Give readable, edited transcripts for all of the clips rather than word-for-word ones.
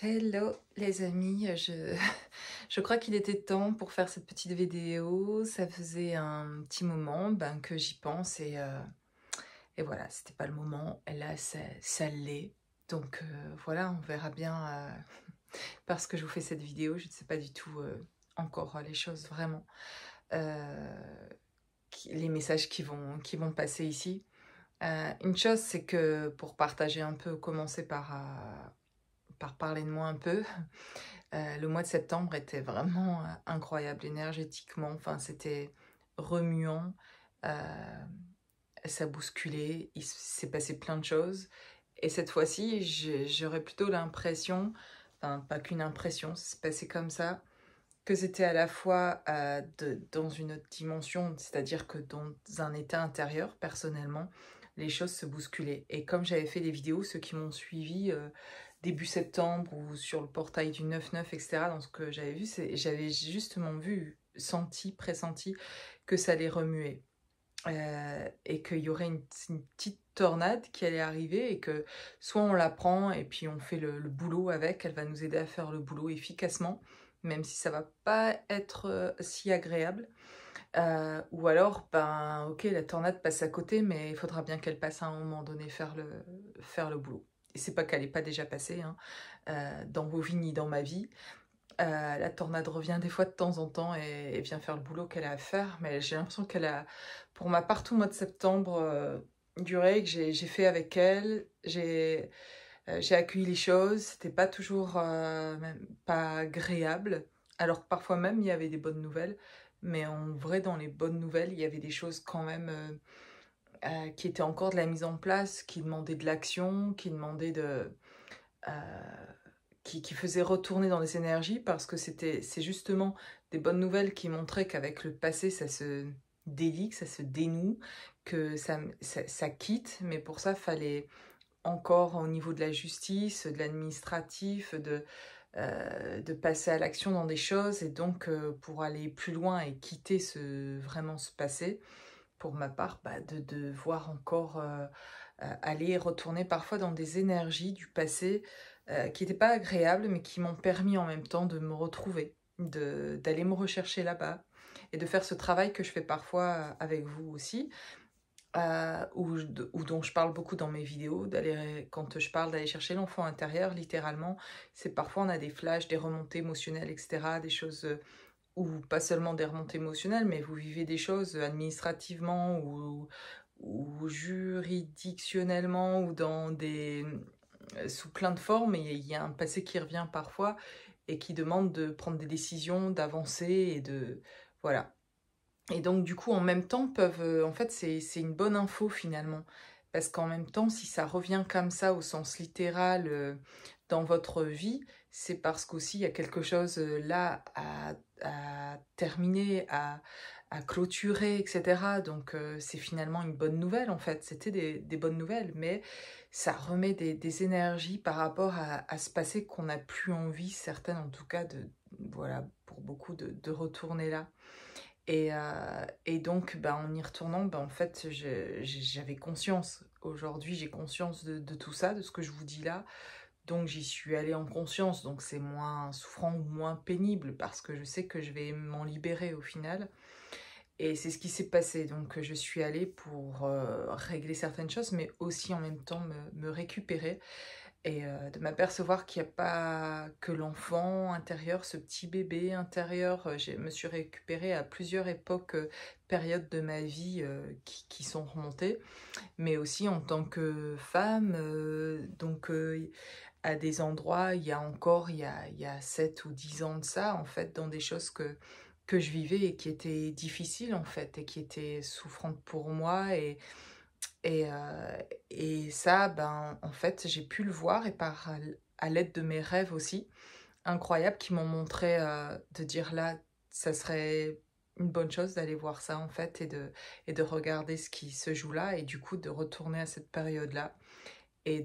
Hello les amis, je crois qu'il était temps pour faire cette petite vidéo. Ça faisait un petit moment que j'y pense et voilà, c'était pas le moment. Et là, ça l'est. Donc voilà, on verra bien parce que je vous fais cette vidéo. Je ne sais pas du tout encore les choses vraiment, euh, les messages qui vont passer ici. Une chose, c'est que pour partager un peu, commencer par parler de moi un peu. Le mois de septembre était vraiment incroyable énergétiquement. Enfin, c'était remuant, euh, ça bousculait, il s'est passé plein de choses. Et cette fois-ci, j'aurais plutôt l'impression, enfin pas qu'une impression, c'est passé comme ça, que c'était à la fois dans une autre dimension, c'est-à-dire que dans un état intérieur, personnellement, les choses se bousculaient. Et comme j'avais fait des vidéos, ceux qui m'ont suivi début septembre ou sur le portail du 9-9, etc., dans ce que j'avais vu, j'avais justement vu, senti, pressenti que ça allait remuer. Et qu'il y aurait une petite tornade qui allait arriver et que soit on la prend et puis on fait le boulot avec, elle va nous aider à faire le boulot efficacement, même si ça va pas être si agréable. Ou alors, ben ok, la tornade passe à côté, mais il faudra bien qu'elle passe à un moment donné faire le boulot. Et c'est pas qu'elle n'est pas déjà passée, hein, dans vos vies ni dans ma vie. La tornade revient des fois de temps en temps et vient faire le boulot qu'elle a à faire, mais j'ai l'impression qu'elle a, pour ma part, tout le mois de septembre duré, que j'ai fait avec elle. J'ai accueilli les choses, c'était pas toujours même pas agréable, alors que parfois même il y avait des bonnes nouvelles, mais en vrai, dans les bonnes nouvelles, il y avait des choses quand même qui étaient encore de la mise en place, qui demandaient de l'action, qui demandaient euh, qui faisait retourner dans les énergies parce que c'est justement des bonnes nouvelles qui montraient qu'avec le passé, ça se délie, que ça se dénoue, que ça quitte, mais pour ça, fallait encore au niveau de la justice, de l'administratif, de passer à l'action dans des choses et donc pour aller plus loin et quitter vraiment ce passé, pour ma part, bah, de voir encore aller retourner parfois dans des énergies du passé qui n'étaient pas agréables, mais qui m'ont permis en même temps de me retrouver, d'aller me rechercher là-bas et de faire ce travail que je fais parfois avec vous aussi, ou dont je parle beaucoup dans mes vidéos, quand je parle d'aller chercher l'enfant intérieur, littéralement, c'est parfois on a des flashs, des remontées émotionnelles, etc., des choses ou pas seulement des remontées émotionnelles, mais vous vivez des choses administrativement ou juridictionnellement ou sous plein de formes, et il y a un passé qui revient parfois et qui demande de prendre des décisions, d'avancer voilà. Et donc du coup en même temps en fait c'est une bonne info finalement, parce qu'en même temps si ça revient comme ça au sens littéral dans votre vie, c'est parce qu'aussi il y a quelque chose là à terminer, à clôturer, etc. Donc c'est finalement une bonne nouvelle en fait, c'était des bonnes nouvelles, mais ça remet des énergies par rapport à ce passé qu'on n'a plus envie, certaines en tout cas, voilà, pour beaucoup de retourner là. Et donc, bah, en y retournant, bah, en fait, j'avais conscience. Aujourd'hui, j'ai conscience de tout ça, de ce que je vous dis là. Donc, j'y suis allée en conscience. Donc, c'est moins souffrant ou moins pénible parce que je sais que je vais m'en libérer au final. Et c'est ce qui s'est passé. Donc, je suis allée pour régler certaines choses, mais aussi en même temps me récupérer et de m'apercevoir qu'il n'y a pas que l'enfant intérieur, ce petit bébé intérieur. Je me suis récupérée à plusieurs époques, périodes de ma vie qui sont remontées, mais aussi en tant que femme. Donc, à des endroits, il y a 7 ou 10 ans de ça, en fait, dans des choses que je vivais et qui étaient difficiles, en fait, et qui étaient souffrantes pour moi. Et ça, ben, en fait, j'ai pu le voir et à l'aide de mes rêves aussi, incroyables, qui m'ont montré de dire là, ça serait une bonne chose d'aller voir ça, en fait, et de regarder ce qui se joue là, et du coup, de retourner à cette période-là, et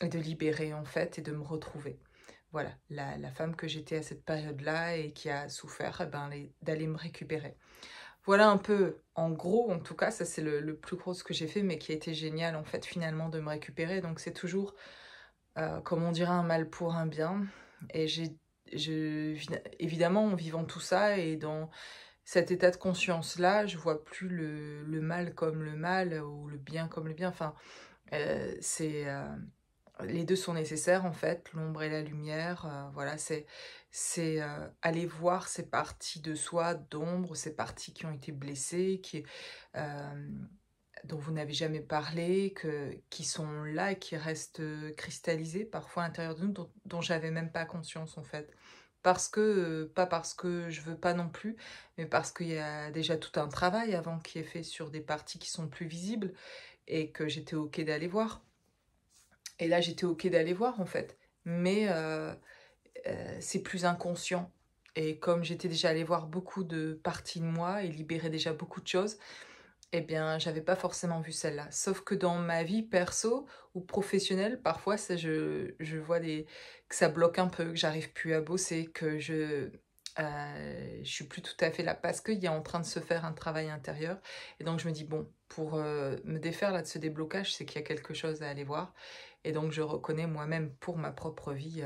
et de libérer, en fait, et de me retrouver. Voilà, la femme que j'étais à cette période-là et qui a souffert, eh ben, d'aller me récupérer. Voilà un peu, en gros, en tout cas, ça c'est le plus gros ce que j'ai fait, mais qui a été génial en fait finalement de me récupérer. Donc c'est toujours comme on dirait, un mal pour un bien. Et évidemment, en vivant tout ça et dans cet état de conscience-là, je vois plus le mal comme le mal ou le bien comme le bien. Enfin, les deux sont nécessaires en fait, l'ombre et la lumière. Voilà, c'est aller voir ces parties de soi d'ombre, ces parties qui ont été blessées, euh, dont vous n'avez jamais parlé, qui sont là et qui restent cristallisées parfois à l'intérieur de nous, dont j'avais même pas conscience en fait. Pas parce que je veux pas non plus, mais parce qu'il y a déjà tout un travail avant qui est fait sur des parties qui sont plus visibles et que j'étais ok d'aller voir. Et là, j'étais ok d'aller voir en fait. Mais c'est plus inconscient. Et comme j'étais déjà allée voir beaucoup de parties de moi et libérer déjà beaucoup de choses, eh bien, j'avais pas forcément vu celle-là. Sauf que dans ma vie perso ou professionnelle, parfois, je vois que ça bloque un peu, que j'arrive plus à bosser, que je suis plus tout à fait là parce qu'il y a en train de se faire un travail intérieur. Et donc, je me dis, bon, pour me défaire là de ce déblocage, c'est qu'il y a quelque chose à aller voir. Et donc, je reconnais moi-même pour ma propre vie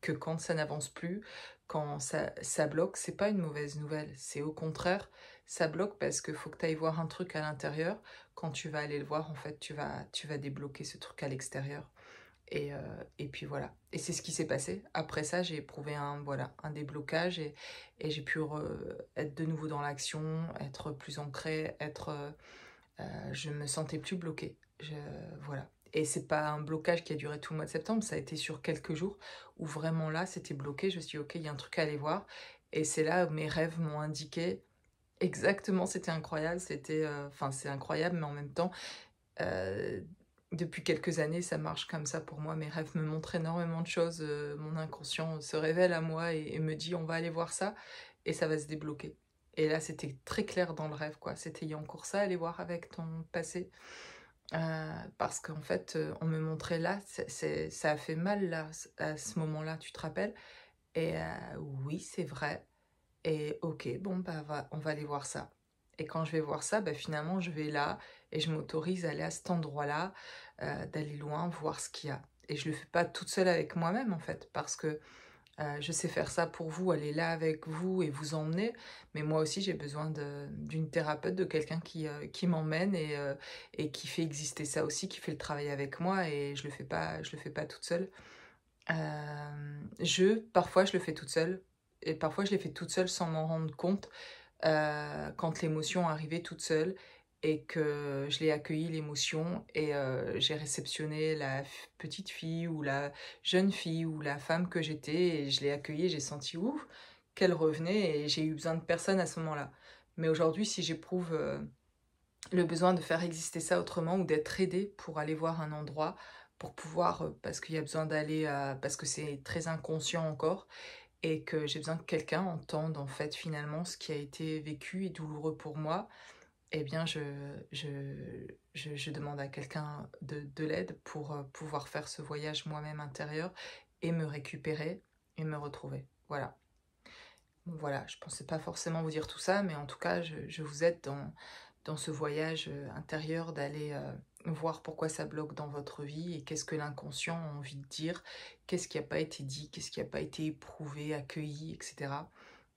que quand ça n'avance plus, quand ça bloque, c'est pas une mauvaise nouvelle. C'est au contraire, ça bloque parce qu'il faut que tu ailles voir un truc à l'intérieur. Quand tu vas aller le voir, en fait, tu vas débloquer ce truc à l'extérieur. Et puis voilà. Et c'est ce qui s'est passé. Après ça, j'ai éprouvé voilà, un déblocage et j'ai pu être de nouveau dans l'action, être plus ancrée, je me sentais plus bloquée. Voilà. Et c'est pas un blocage qui a duré tout le mois de septembre, ça a été sur quelques jours où vraiment là, c'était bloqué. Je me suis dit, ok, il y a un truc à aller voir. Et c'est là où mes rêves m'ont indiqué exactement, c'était incroyable. Enfin, c'est incroyable, mais en même temps, euh, depuis quelques années, ça marche comme ça pour moi. Mes rêves me montrent énormément de choses. Mon inconscient se révèle à moi et me dit, on va aller voir ça et ça va se débloquer. Et là, c'était très clair dans le rêve, quoi. C'était, il y a encore ça à aller voir avec ton passé. Parce qu'en fait, on me montrait là, ça a fait mal là, à ce moment-là, tu te rappelles? Et oui, c'est vrai. Et ok, bon, bah, on va aller voir ça. Et quand je vais voir ça, bah, finalement, je vais là et je m'autorise à aller à cet endroit-là, d'aller loin, voir ce qu'il y a. Et je le fais pas toute seule avec moi-même, en fait, parce que je sais faire ça pour vous, aller là avec vous et vous emmener, mais moi aussi j'ai besoin d'une thérapeute, de quelqu'un qui m'emmène et qui fait exister ça aussi, qui fait le travail avec moi et je le fais pas toute seule. Parfois je le fais toute seule et parfois je l'ai fait toute seule sans m'en rendre compte quand l'émotion arrivait toute seule et que je l'ai accueilli l'émotion et j'ai réceptionné petite fille ou la jeune fille ou la femme que j'étais et je l'ai accueillie et j'ai senti ouf qu'elle revenait et j'ai eu besoin de personne à ce moment-là. Mais aujourd'hui, si j'éprouve le besoin de faire exister ça autrement ou d'être aidée pour aller voir un endroit, pour pouvoir, parce qu'il y a besoin d'aller, parce que c'est très inconscient encore, et que j'ai besoin que quelqu'un entende en fait finalement ce qui a été vécu et douloureux pour moi, eh bien je, je demande à quelqu'un de l'aide pour pouvoir faire ce voyage moi-même intérieur et me récupérer et me retrouver. Voilà. Bon, voilà, je pensais pas forcément vous dire tout ça, mais en tout cas, je vous aide dans ce voyage intérieur d'aller voir pourquoi ça bloque dans votre vie et qu'est-ce que l'inconscient a envie de dire, qu'est-ce qui n'a pas été dit, qu'est-ce qui n'a pas été éprouvé, accueilli, etc.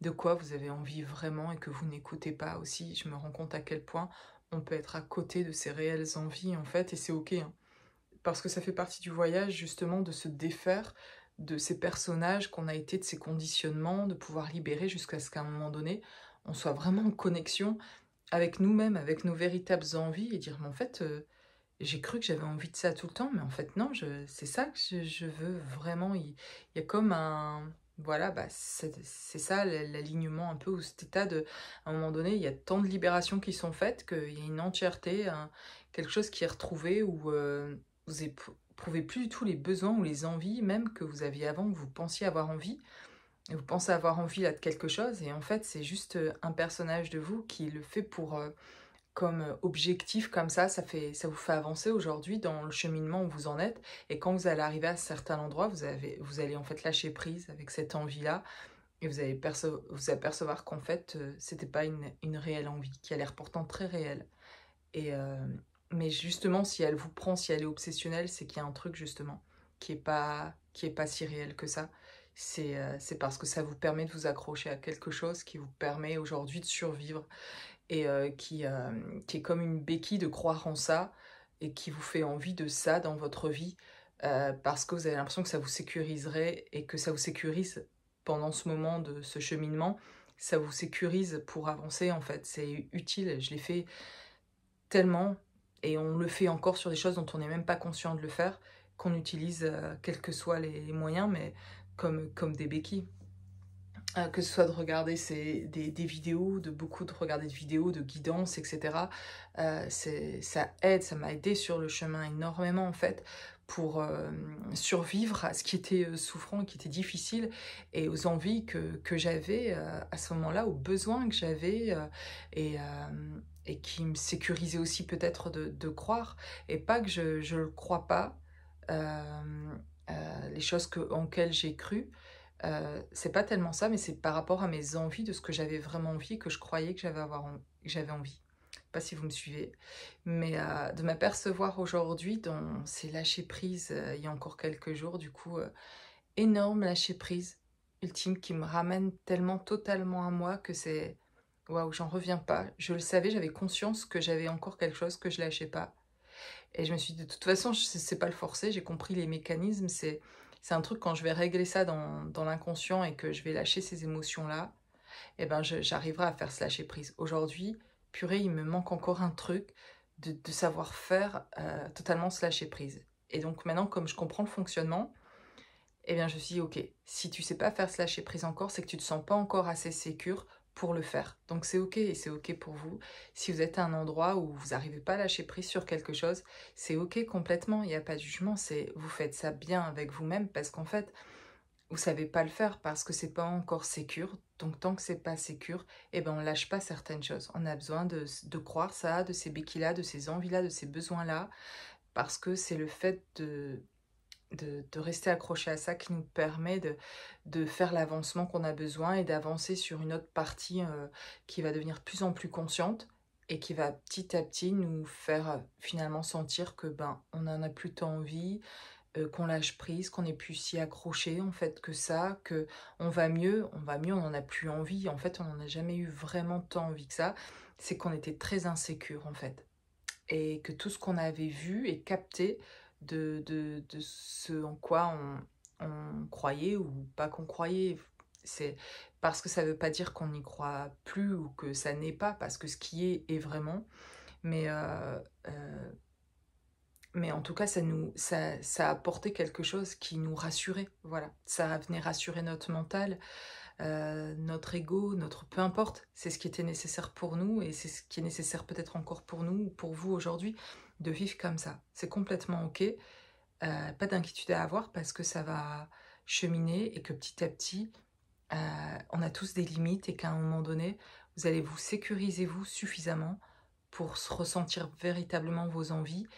De quoi vous avez envie vraiment et que vous n'écoutez pas aussi. Je me rends compte à quel point on peut être à côté de ses réelles envies en fait, et c'est ok, hein, parce que ça fait partie du voyage justement de se défaire de ces personnages qu'on a été, de ces conditionnements, de pouvoir libérer jusqu'à ce qu'à un moment donné, on soit vraiment en connexion avec nous-mêmes, avec nos véritables envies et dire, mais en fait, j'ai cru que j'avais envie de ça tout le temps, mais en fait, non, c'est ça que je veux vraiment. Il y a comme un. Voilà, bah, c'est ça l'alignement un peu, ou cet état de. À un moment donné, il y a tant de libérations qui sont faites qu'il y a une entièreté, quelque chose qui est retrouvé où vous éprouvez plus du tout les besoins ou les envies, même que vous aviez avant, que vous pensiez avoir envie. Et vous pensez avoir envie là de quelque chose, et en fait, c'est juste un personnage de vous qui le fait pour. Comme objectif comme ça vous fait avancer aujourd'hui dans le cheminement où vous en êtes. Et quand vous allez arriver à certains endroits, vous allez en fait lâcher prise avec cette envie-là et vous allez vous apercevoir qu'en fait, c'était pas une réelle envie, qui a l'air pourtant très réelle. Et Mais justement, si elle vous prend, si elle est obsessionnelle, c'est qu'il y a un truc justement qui est pas si réel que ça. C'est parce que ça vous permet de vous accrocher à quelque chose qui vous permet aujourd'hui de survivre et qui est comme une béquille de croire en ça et qui vous fait envie de ça dans votre vie parce que vous avez l'impression que ça vous sécuriserait et que ça vous sécurise pendant ce moment de ce cheminement. Ça vous sécurise pour avancer en fait. C'est utile. Je l'ai fait tellement, et on le fait encore sur des choses dont on n'est même pas conscient de le faire, qu'on utilise, quels que soient les moyens, mais comme des béquilles. Que ce soit de regarder des vidéos, de regarder de vidéos, de guidance, etc. Ça aide, ça m'a aidé sur le chemin énormément en fait pour survivre à ce qui était souffrant et qui était difficile et aux envies que j'avais à ce moment-là, aux besoins que j'avais et, et qui me sécurisaient aussi peut-être de croire et pas que je le crois pas, les choses en quelles j'ai cru. C'est pas tellement ça, mais c'est par rapport à mes envies, de ce que j'avais vraiment envie, que je croyais que j'avais envie. Pas si vous me suivez. Mais de m'apercevoir aujourd'hui dans ces lâcher-prise, il y a encore quelques jours, du coup, énorme lâcher-prise, ultime, qui me ramène tellement totalement à moi que c'est... Waouh, j'en reviens pas. Je le savais, j'avais conscience que j'avais encore quelque chose que je lâchais pas. Et je me suis dit, de toute façon, je sais pas le forcer, j'ai compris les mécanismes, c'est un truc quand je vais régler ça dans l'inconscient et que je vais lâcher ces émotions-là, eh ben j'arriverai à faire ce lâcher prise. Aujourd'hui, purée, il me manque encore un truc de savoir faire totalement ce lâcher prise. Et donc maintenant, comme je comprends le fonctionnement, eh bien je me suis dit, ok, si tu sais pas faire ce lâcher prise encore, c'est que tu te sens pas encore assez sécure pour le faire. Donc c'est ok, et c'est ok pour vous. Si vous êtes à un endroit où vous n'arrivez pas à lâcher prise sur quelque chose, c'est ok complètement, il n'y a pas de jugement, c'est vous faites ça bien avec vous-même parce qu'en fait, vous savez pas le faire parce que c'est pas encore sécure. Donc tant que c'est pas sécure, eh ben on lâche pas certaines choses. On a besoin de croire ça, de ces béquilles-là, de ces envies-là, de ces besoins-là, parce que c'est le fait de rester accroché à ça qui nous permet de faire l'avancement qu'on a besoin et d'avancer sur une autre partie qui va devenir de plus en plus consciente et qui va petit à petit nous faire finalement sentir que ben on n'en a plus tant envie, qu'on lâche prise, qu'on n'est plus si accroché en fait que ça, que on va mieux, on n'en a plus envie. En fait, on n'en a jamais eu vraiment tant envie que ça. C'est qu'on était très insécure en fait et que tout ce qu'on avait vu et capté de ce en quoi on croyait ou pas qu'on croyait. C'est parce que ça ne veut pas dire qu'on n'y croit plus ou que ça n'est pas, parce que ce qui est vraiment. Mais, mais en tout cas, ça a apporté quelque chose qui nous rassurait. Voilà, ça venait rassurer notre mental, notre ego, notre peu importe, c'est ce qui était nécessaire pour nous et c'est ce qui est nécessaire peut-être encore pour nous ou pour vous aujourd'hui, de vivre comme ça. C'est complètement ok, pas d'inquiétude à avoir parce que ça va cheminer et que petit à petit, on a tous des limites et qu'à un moment donné, vous allez vous sécuriser vous suffisamment pour ressentir véritablement vos envies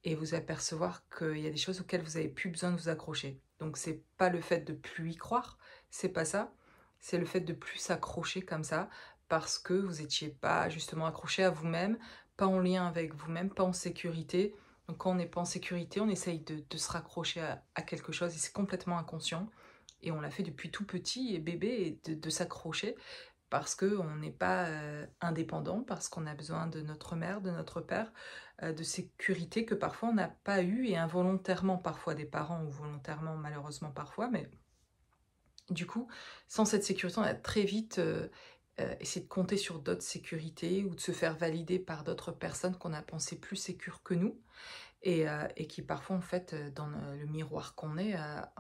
et vous apercevoir qu'il y a des choses auxquelles vous n'avez plus besoin de vous accrocher. Donc c'est pas le fait de plus y croire, c'est pas ça, c'est le fait de plus s'accrocher comme ça parce que vous n'étiez pas justement accroché à vous-même, pas en lien avec vous-même, pas en sécurité. Donc quand on n'est pas en sécurité, on essaye de se raccrocher à quelque chose et c'est complètement inconscient. Et on l'a fait depuis tout petit et bébé et de s'accrocher parce qu'on n'est pas indépendant, parce qu'on a besoin de notre mère, de notre père, de sécurité que parfois on n'a pas eu et involontairement parfois des parents ou volontairement malheureusement parfois, mais du coup, sans cette sécurité, on a très vite essayé de compter sur d'autres sécurités ou de se faire valider par d'autres personnes qu'on a pensé plus sécures que nous et qui parfois en fait dans le miroir qu'on est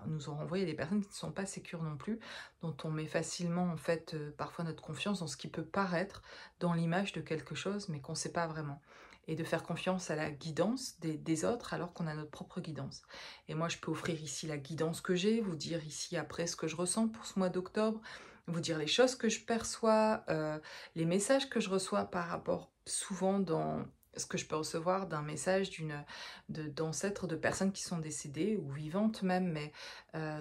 nous ont renvoyé des personnes qui ne sont pas sécures non plus, dont on met facilement en fait parfois notre confiance dans ce qui peut paraître dans l'image de quelque chose mais qu'on ne sait pas vraiment et de faire confiance à la guidance des autres alors qu'on a notre propre guidance. Et moi je peux offrir ici la guidance que j'ai, vous dire ici après ce que je ressens pour ce mois d'octobre, vous dire les choses que je perçois, les messages que je reçois par rapport souvent dans ce que je peux recevoir d'un message d'ancêtres, de personnes qui sont décédées ou vivantes même, mais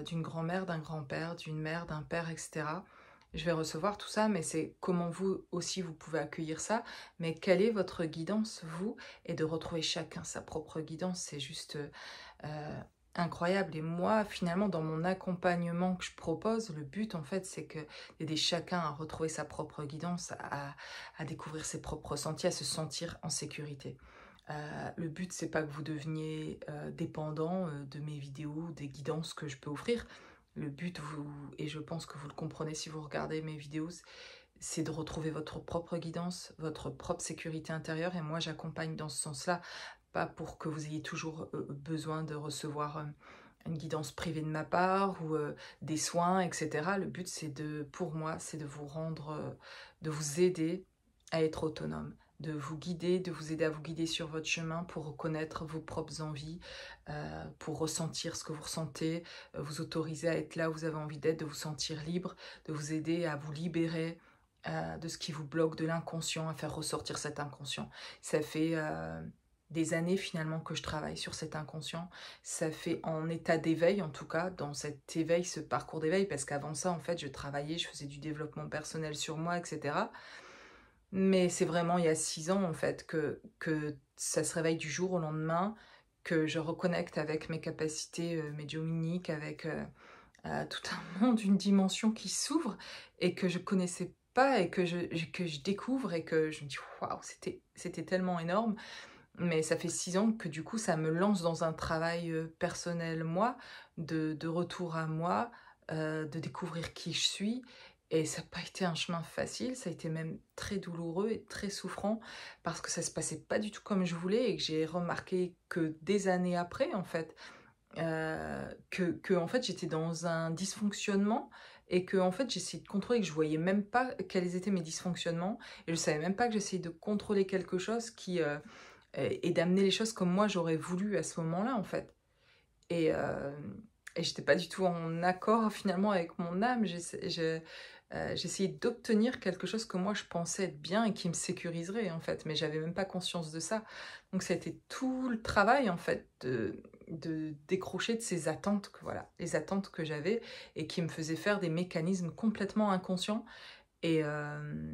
d'une grand-mère, d'un grand-père, d'une mère, d'un père, etc. je vais recevoir tout ça, mais c'est comment vous aussi vous pouvez accueillir ça, mais quelle est votre guidance, vous, et de retrouver chacun sa propre guidance, c'est juste incroyable. Et moi, finalement, dans mon accompagnement que je propose, le but, en fait, c'est que d'aider chacun à retrouver sa propre guidance, à découvrir ses propres sentiers, à se sentir en sécurité. Le but, c'est pas que vous deveniez dépendant de mes vidéos, des guidances que je peux offrir. Le but, et je pense que vous le comprenez si vous regardez mes vidéos, c'est de retrouver votre propre guidance, votre propre sécurité intérieure. Et moi, j'accompagne dans ce sens-là, pas pour que vous ayez toujours besoin de recevoir une guidance privée de ma part ou des soins, etc. Le but, pour moi, c'est de vous rendre, de vous aider à être autonome, de vous guider, de vous aider à vous guider sur votre chemin pour reconnaître vos propres envies, pour ressentir ce que vous ressentez, vous autoriser à être là où vous avez envie d'être, de vous sentir libre, de vous aider à vous libérer de ce qui vous bloque, de l'inconscient, à faire ressortir cet inconscient. Ça fait des années finalement que je travaille sur cet inconscient. Ça fait en état d'éveil, en tout cas, dans cet éveil, ce parcours d'éveil, parce qu'avant ça, en fait, je travaillais, je faisais du développement personnel sur moi, etc. Mais c'est vraiment il y a 6 ans, en fait, que ça se réveille du jour au lendemain, que je reconnecte avec mes capacités médiumniques, avec tout un monde, une dimension qui s'ouvre et que je connaissais pas et que je découvre et que je me dis waouh, c'était tellement énorme. Mais ça fait 6 ans que du coup, ça me lance dans un travail personnel, moi, de retour à moi, de découvrir qui je suis. Et ça n'a pas été un chemin facile, ça a été même très douloureux et très souffrant parce que ça se passait pas du tout comme je voulais et que j'ai remarqué que des années après, en fait, en fait, j'étais dans un dysfonctionnement et que en fait, j'essayais de contrôler, que je voyais même pas quels étaient mes dysfonctionnements et je savais même pas que j'essayais de contrôler quelque chose et d'amener les choses comme moi j'aurais voulu à ce moment-là, en fait. Et, euh, et j'étais pas du tout en accord finalement avec mon âme. J'essayais d'obtenir quelque chose que moi je pensais être bien et qui me sécuriserait, en fait, mais j'avais même pas conscience de ça. Donc ça a été tout le travail, en fait, de décrocher de ces attentes que voilà, les attentes que j'avais et qui me faisaient faire des mécanismes complètement inconscients et, euh,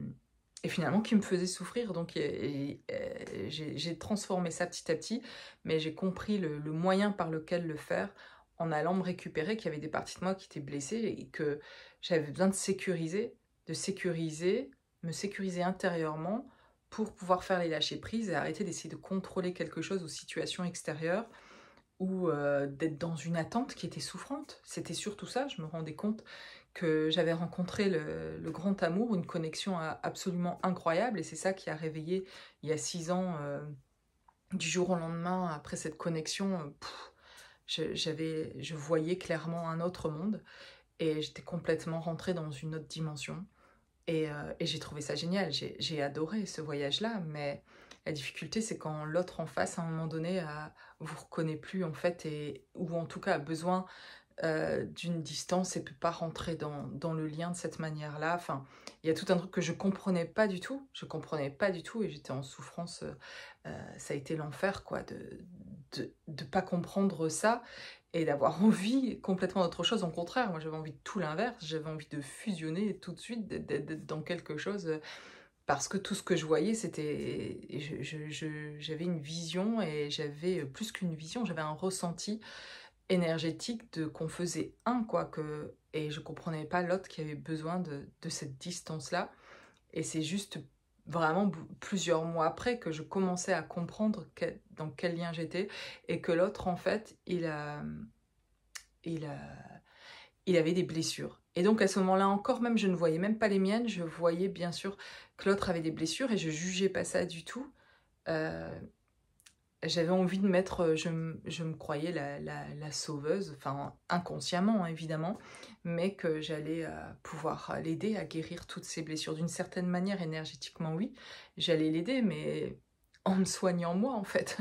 et finalement qui me faisaient souffrir. Donc j'ai transformé ça petit à petit, mais j'ai compris le moyen par lequel le faire en allant me récupérer, qu'il y avait des parties de moi qui étaient blessées et que j'avais besoin de sécuriser, me sécuriser intérieurement pour pouvoir faire les lâcher prises et arrêter d'essayer de contrôler quelque chose ou situation extérieure ou d'être dans une attente qui était souffrante. C'était surtout ça, je me rendais compte que j'avais rencontré le grand amour, une connexion absolument incroyable, et c'est ça qui a réveillé il y a 6 ans, du jour au lendemain, après cette connexion, je voyais clairement un autre monde, et j'étais complètement rentrée dans une autre dimension. Et j'ai trouvé ça génial, j'ai adoré ce voyage-là, mais la difficulté, c'est quand l'autre en face, à un moment donné, vous reconnaît plus, en fait, ou en tout cas a besoin d'une distance et peut pas rentrer dans le lien de cette manière-là. Enfin, il y a tout un truc que je comprenais pas du tout, et j'étais en souffrance. Ça a été l'enfer, quoi, de pas comprendre ça et d'avoir envie complètement d'autre chose. Au contraire, moi j'avais envie de tout l'inverse, j'avais envie de fusionner tout de suite, d'être dans quelque chose, parce que tout ce que je voyais, c'était... J'avais une vision, et j'avais plus qu'une vision, j'avais un ressenti énergétique de qu'on faisait un, quoi, et je comprenais pas l'autre qui avait besoin de cette distance-là. Et c'est juste vraiment plusieurs mois après que je commençais à comprendre dans quel lien j'étais, et que l'autre, en fait, il, a, il avait des blessures. Et donc à ce moment-là encore, même je ne voyais même pas les miennes, je voyais bien sûr que l'autre avait des blessures et je jugeais pas ça du tout. Euh, J'avais envie de mettre, je me croyais la sauveuse, enfin inconsciemment, hein, évidemment, mais que j'allais pouvoir l'aider à guérir toutes ses blessures. D'une certaine manière, énergétiquement, oui, j'allais l'aider, mais en me soignant moi, en fait,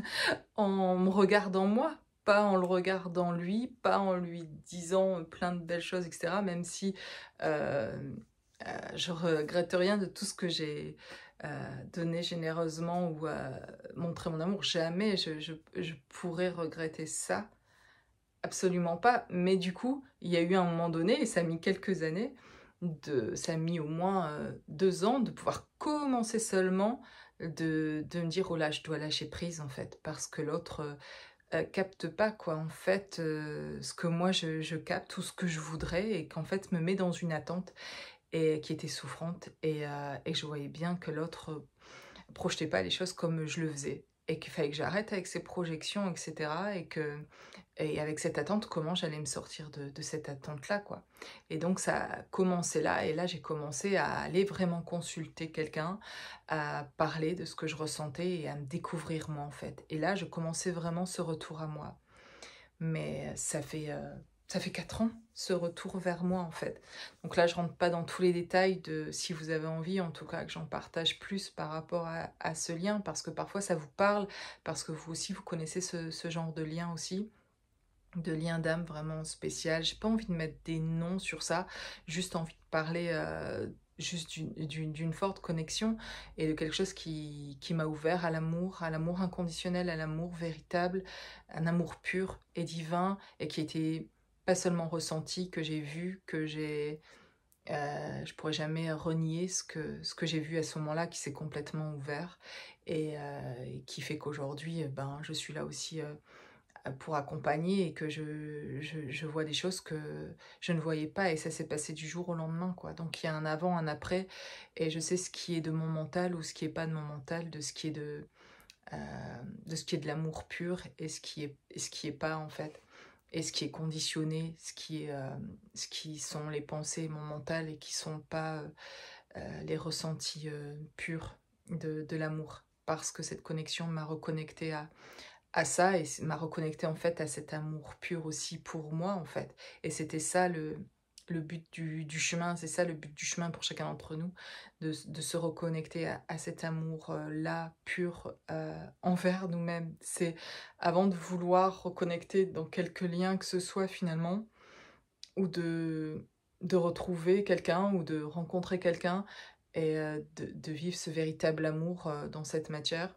en me regardant moi, pas en le regardant lui, pas en lui disant plein de belles choses, etc. Même si euh, je regrette rien de tout ce que j'ai donné généreusement ou montré mon amour. Jamais je pourrais regretter ça. Absolument pas. Mais du coup, il y a eu un moment donné, et ça a mis quelques années, ça a mis au moins 2 ans de pouvoir commencer seulement de me dire: «Oh là, je dois lâcher prise en fait», parce que l'autre capte pas quoi, en fait, ce que moi je capte ou ce que je voudrais et qu'en fait me met dans une attente et qui était souffrante et je voyais bien que l'autre projetait pas les choses comme je le faisais et qu'il fallait que j'arrête avec ces projections et cetera et avec cette attente, comment j'allais me sortir de cette attente-là, quoi. Et donc ça a commencé là et là j'ai commencé à aller vraiment consulter quelqu'un, à parler de ce que je ressentais et à me découvrir moi, en fait. Et là, je commençais vraiment ce retour à moi. Mais ça fait 4 ans, ce retour vers moi, en fait. Donc là, je rentre pas dans tous les détails de si vous avez envie, en tout cas, que j'en partage plus par rapport à ce lien, parce que parfois ça vous parle, parce que vous aussi, vous connaissez ce genre de lien aussi, de lien d'âme vraiment spécial. J'ai pas envie de mettre des noms sur ça, juste envie de parler juste d'une forte connexion et de quelque chose qui m'a ouvert à l'amour inconditionnel, à l'amour véritable, un amour pur et divin et qui était pas seulement ressenti, que j'ai vu, je pourrais jamais renier ce que j'ai vu à ce moment-là, qui s'est complètement ouvert et qui fait qu'aujourd'hui, ben, je suis là aussi pour accompagner et que je vois des choses que je ne voyais pas et ça s'est passé du jour au lendemain, quoi. Donc il y a un avant, un après et je sais ce qui est de mon mental ou ce qui est pas de mon mental, de ce qui est de l'amour pur et ce qui est pas, en fait. Et ce qui est conditionné, ce qui sont les pensées, mon mental et qui sont pas les ressentis purs de l'amour. Parce que cette connexion m'a reconnectée à ça et m'a reconnecté en fait à cet amour pur aussi pour moi en fait. Et c'était ça le but du chemin, c'est ça le but du chemin pour chacun d'entre nous, de se reconnecter à cet amour-là pur envers nous-mêmes. C'est avant de vouloir reconnecter dans quelque lien que ce soit finalement, ou de retrouver quelqu'un ou de rencontrer quelqu'un et de vivre ce véritable amour dans cette matière,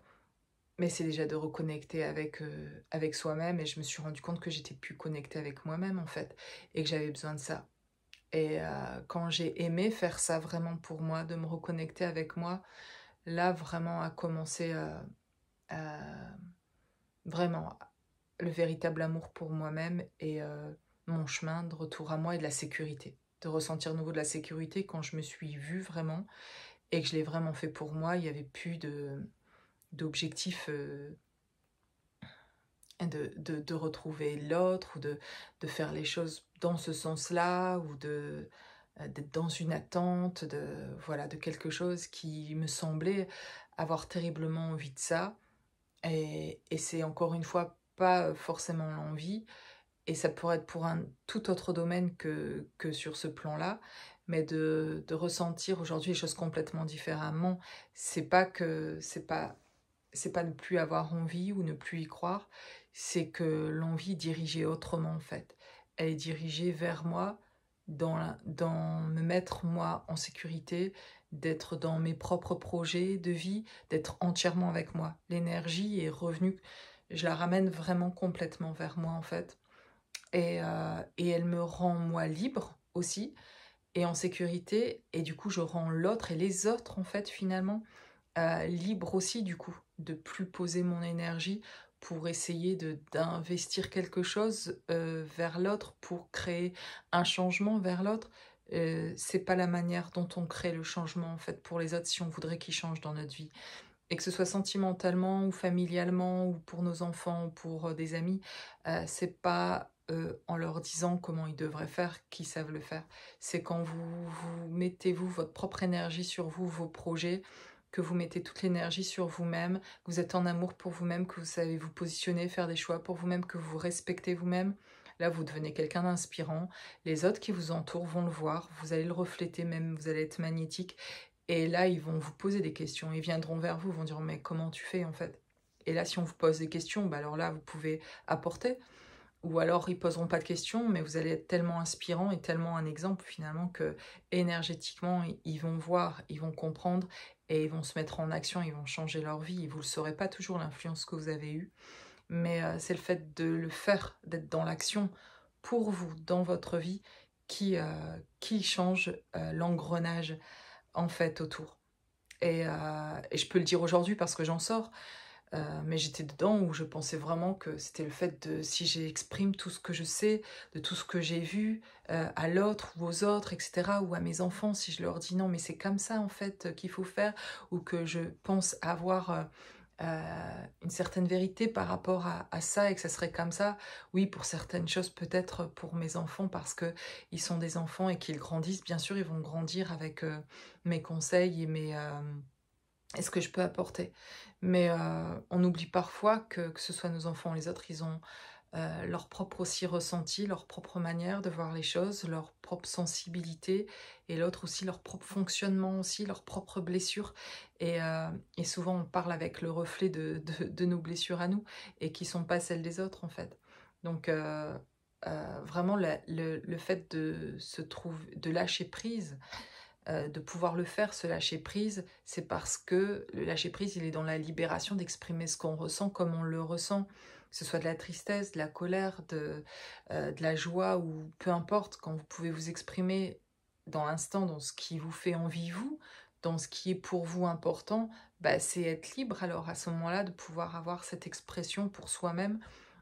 mais c'est déjà de reconnecter avec soi-même et je me suis rendu compte que j'étais plus connectée avec moi-même, en fait et que j'avais besoin de ça et quand j'ai aimé faire ça vraiment pour moi, de me reconnecter avec moi, là, vraiment a commencé, vraiment le véritable amour pour moi-même et mon chemin de retour à moi et de la sécurité. De ressentir de nouveau de la sécurité quand je me suis vue vraiment et que je l'ai vraiment fait pour moi. Il y avait plus d'objectifs, de retrouver l'autre ou de faire les choses dans ce sens-là ou d'être dans une attente voilà, de quelque chose qui me semblait avoir terriblement envie de ça. Et c'est encore une fois pas forcément l'envie, et ça pourrait être pour un tout autre domaine que sur ce plan-là, mais de ressentir aujourd'hui les choses complètement différemment. C'est pas ne plus avoir envie ou ne plus y croire, c'est que l'envie est dirigée autrement en fait. Elle est dirigée vers moi, dans me mettre moi en sécurité, d'être dans mes propres projets de vie, d'être entièrement avec moi. L'énergie est revenue, je la ramène vraiment complètement vers moi en fait. Et elle me rend moi libre aussi et en sécurité et du coup je rends l'autre et les autres en fait finalement libre aussi du coup, de plus poser mon énergie pour essayer d'investir quelque chose vers l'autre, pour créer un changement vers l'autre. C'est pas la manière dont on crée le changement en fait pour les autres si on voudrait qu'ils changent dans notre vie. Et que ce soit sentimentalement ou familialement ou pour nos enfants ou pour des amis, c'est pas en leur disant comment ils devraient faire qu'ils savent le faire. C'est quand vous mettez vous votre propre énergie sur vous, vos projets, que vous mettez toute l'énergie sur vous-même, que vous êtes en amour pour vous-même, que vous savez vous positionner, faire des choix pour vous-même, que vous respectez vous-même. Là, vous devenez quelqu'un d'inspirant. Les autres qui vous entourent vont le voir. Vous allez le refléter même. Vous allez être magnétique. Et là, ils vont vous poser des questions. Ils viendront vers vous, vont dire mais comment tu fais en fait? Et là, si on vous pose des questions, bah alors là, vous pouvez apporter. Ou alors, ils poseront pas de questions, mais vous allez être tellement inspirant et tellement un exemple finalement que énergétiquement, ils vont voir, ils vont comprendre et ils vont se mettre en action, ils vont changer leur vie. Et vous ne le saurez pas toujours l'influence que vous avez eue, mais c'est le fait de le faire, d'être dans l'action pour vous, dans votre vie, qui, heu, qui change, l'engrenage, en fait, autour. Et je peux le dire aujourd'hui parce que j'en sors, mais j'étais dedans où je pensais vraiment que c'était le fait de si j'exprime tout ce que je sais, de tout ce que j'ai vu, à l'autre ou aux autres et cetera, ou à mes enfants, si je leur dis: «Non, mais c'est comme ça, en fait, qu'il faut faire», ou que je pense avoir, une certaine vérité par rapport à ça et que ça serait comme ça. Oui, pour certaines choses, peut-être pour mes enfants parce que ils sont des enfants et qu'ils grandissent. Bien sûr, ils vont grandir avec, mes conseils et et ce que je peux apporter. Mais on oublie parfois que ce soit nos enfants ou les autres, ils ont leur propre aussi ressenti, leur propre manière de voir les choses, leur propre sensibilité et l'autre aussi leur propre fonctionnement aussi, leurs propres blessures. Et souvent on parle avec le reflet de nos blessures à nous et qui sont pas celles des autres en fait. Donc vraiment le fait de lâcher prise, de pouvoir le faire, se lâcher prise, c'est parce que le lâcher prise, il est dans la libération d'exprimer ce qu'on ressent comme on le ressent, que ce soit de la tristesse, de la colère, de la joie ou peu importe, quand vous pouvez vous exprimer dans l'instant, dans ce qui vous fait envie vous, dans ce qui est pour vous important, bah, c'est être libre alors à ce moment-là de pouvoir avoir cette expression pour soi-même,